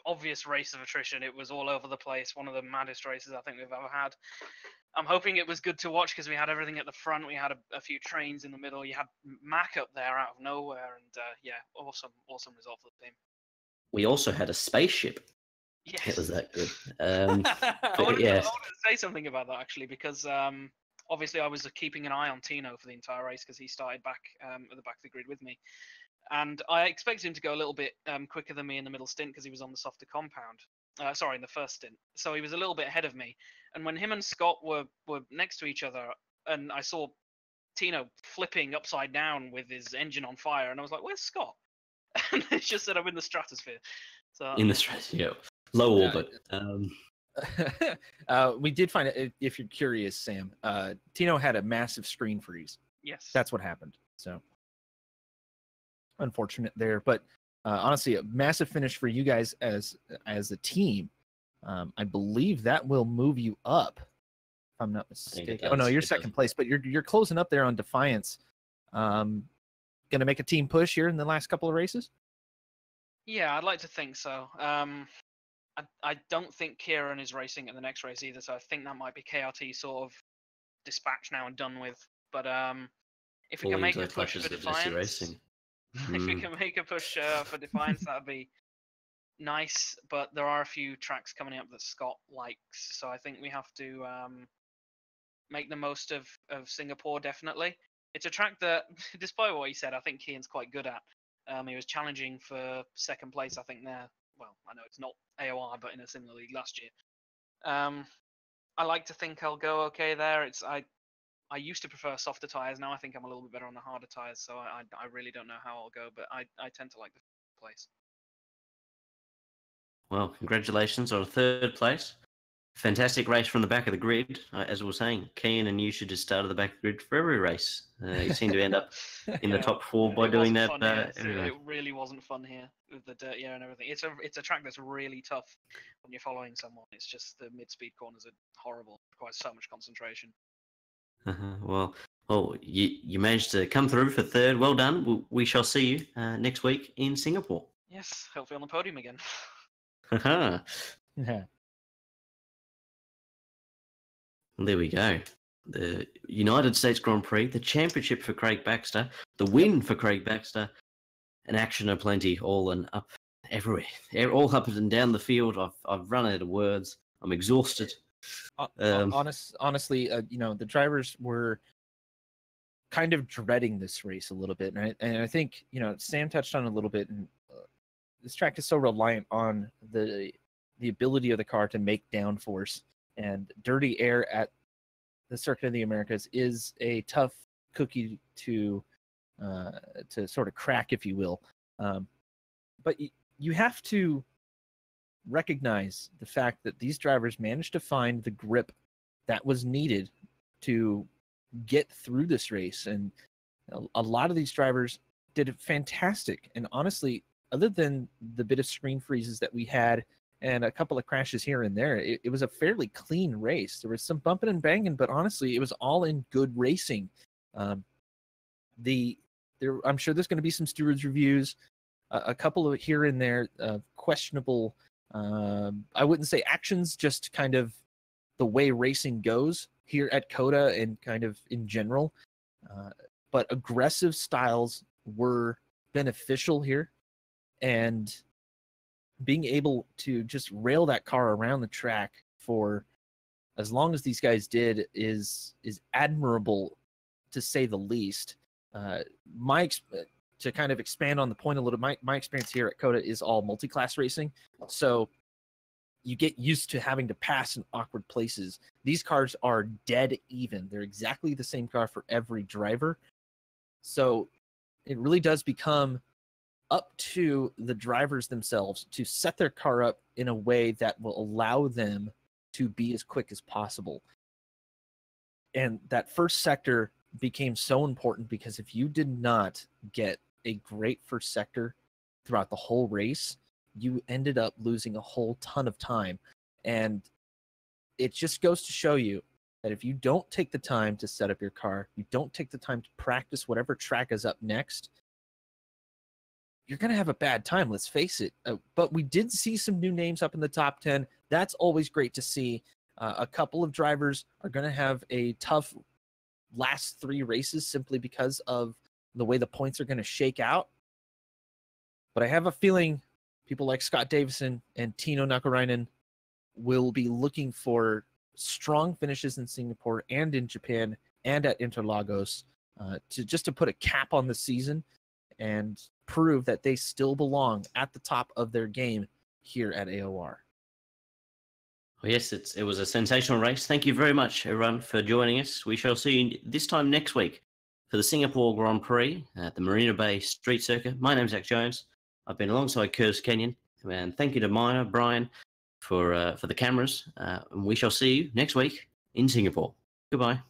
Obvious race of attrition. It was all over the place. One of the maddest races I think we've ever had. I'm hoping it was good to watch because we had everything at the front. We had a few trains in the middle. You had Mac up there out of nowhere, and yeah, awesome result for the team. We also had a spaceship. Yes. It was that good. I wanted to say something about that actually because obviously I was keeping an eye on Tino for the entire race because he started back at the back of the grid with me. And I expected him to go a little bit quicker than me in the middle stint because he was on the softer compound. In the first stint. So he was a little bit ahead of me. And when him and Scott were next to each other, and I saw Tino flipping upside down with his engine on fire, and I was like, "Where's Scott?" And it just said, "I'm in the stratosphere." So in the stratosphere, low orbit. We did find it. If you're curious, Sam, Tino had a massive screen freeze. Yes, that's what happened. So. Unfortunate there, but honestly, a massive finish for you guys as a team. I believe that will move you up, if I'm not mistaken. Oh no, you're second place, but you're closing up there on Defiance. Gonna make a team push here in the last couple of races? Yeah, I'd like to think so. I don't think Kieran is racing at the next race either, so I think that might be KRT sort of dispatched now and done with. But if we can make a push for Defiance. If we can make a push for Defiance, that'd be nice. But there are a few tracks coming up that Scott likes, so I think we have to make the most of Singapore. Definitely, it's a track that, despite what he said, I think Kian's quite good at. He was challenging for second place, I think. There, well, I know it's not AOR, but in a similar league last year. I like to think I'll go okay there. I used to prefer softer tires. Now I think I'm a little bit better on the harder tires, so I really don't know how I'll go, but I tend to like the place. Well, congratulations on a third place. Fantastic race from the back of the grid. As we were saying, Kenyon and you should just start at the back of the grid for every race. You seem to end up in the top 4 by doing that. It really wasn't fun here with the dirt air and everything. It's a track that's really tough when you're following someone. It's just the mid-speed corners are horrible. It requires so much concentration. Well, you managed to come through for third. Well done. We shall see you next week in Singapore. Yes, hopefully on the podium again. Yeah. There we go. The United States Grand Prix, the championship for Craig Baxter, the win for Craig Baxter, and action aplenty, all and up everywhere, all up and down the field. I've run out of words. I'm exhausted. Honestly, the drivers were kind of dreading this race a little bit, and I think Sam touched on it a little bit. And this track is so reliant on the ability of the car to make downforce, and dirty air at the Circuit of the Americas is a tough cookie to sort of crack, if you will. But you have to recognize the fact that these drivers managed to find the grip that was needed to get through this race, and a lot of these drivers did it fantastic. And honestly, other than the bit of screen freezes that we had and a couple of crashes here and there. It was a fairly clean race. There was some bumping and banging, but honestly, it was all in good racing. I'm sure there's going to be some stewards reviews, a couple of here and there, questionable. I wouldn't say actions, just kind of the way racing goes here at COTA and kind of in general. But aggressive styles were beneficial here, and being able to just rail that car around the track for as long as these guys did is admirable, to say the least. To kind of expand on the point a little, my experience here at COTA is all multi-class racing, so you get used to having to pass in awkward places. These cars are dead even. They're exactly the same car for every driver. So it really does become up to the drivers themselves to set their car up in a way that will allow them to be as quick as possible. And that first sector became so important, because if you did not get a great first sector throughout the whole race, you ended up losing a whole ton of time. And it just goes to show you that if you don't take the time to set up your car, you don't take the time to practice whatever track is up next, you're going to have a bad time, let's face it. But we did see some new names up in the top 10. That's always great to see. A couple of drivers are going to have a tough last 3 races simply because of the way the points are going to shake out. But I have a feeling people like Scott Davison and Tino Nakarainen will be looking for strong finishes in Singapore and in Japan and at Interlagos, to put a cap on the season and prove that they still belong at the top of their game here at AOR. Well, yes, it was a sensational race. Thank you very much, everyone, for joining us. We shall see you this time next week for the Singapore Grand Prix at the Marina Bay Street Circuit. My name's Zach Jones. I've been alongside Curtis Kenyon, and thank you to Maya, Brian, for the cameras. And we shall see you next week in Singapore. Goodbye.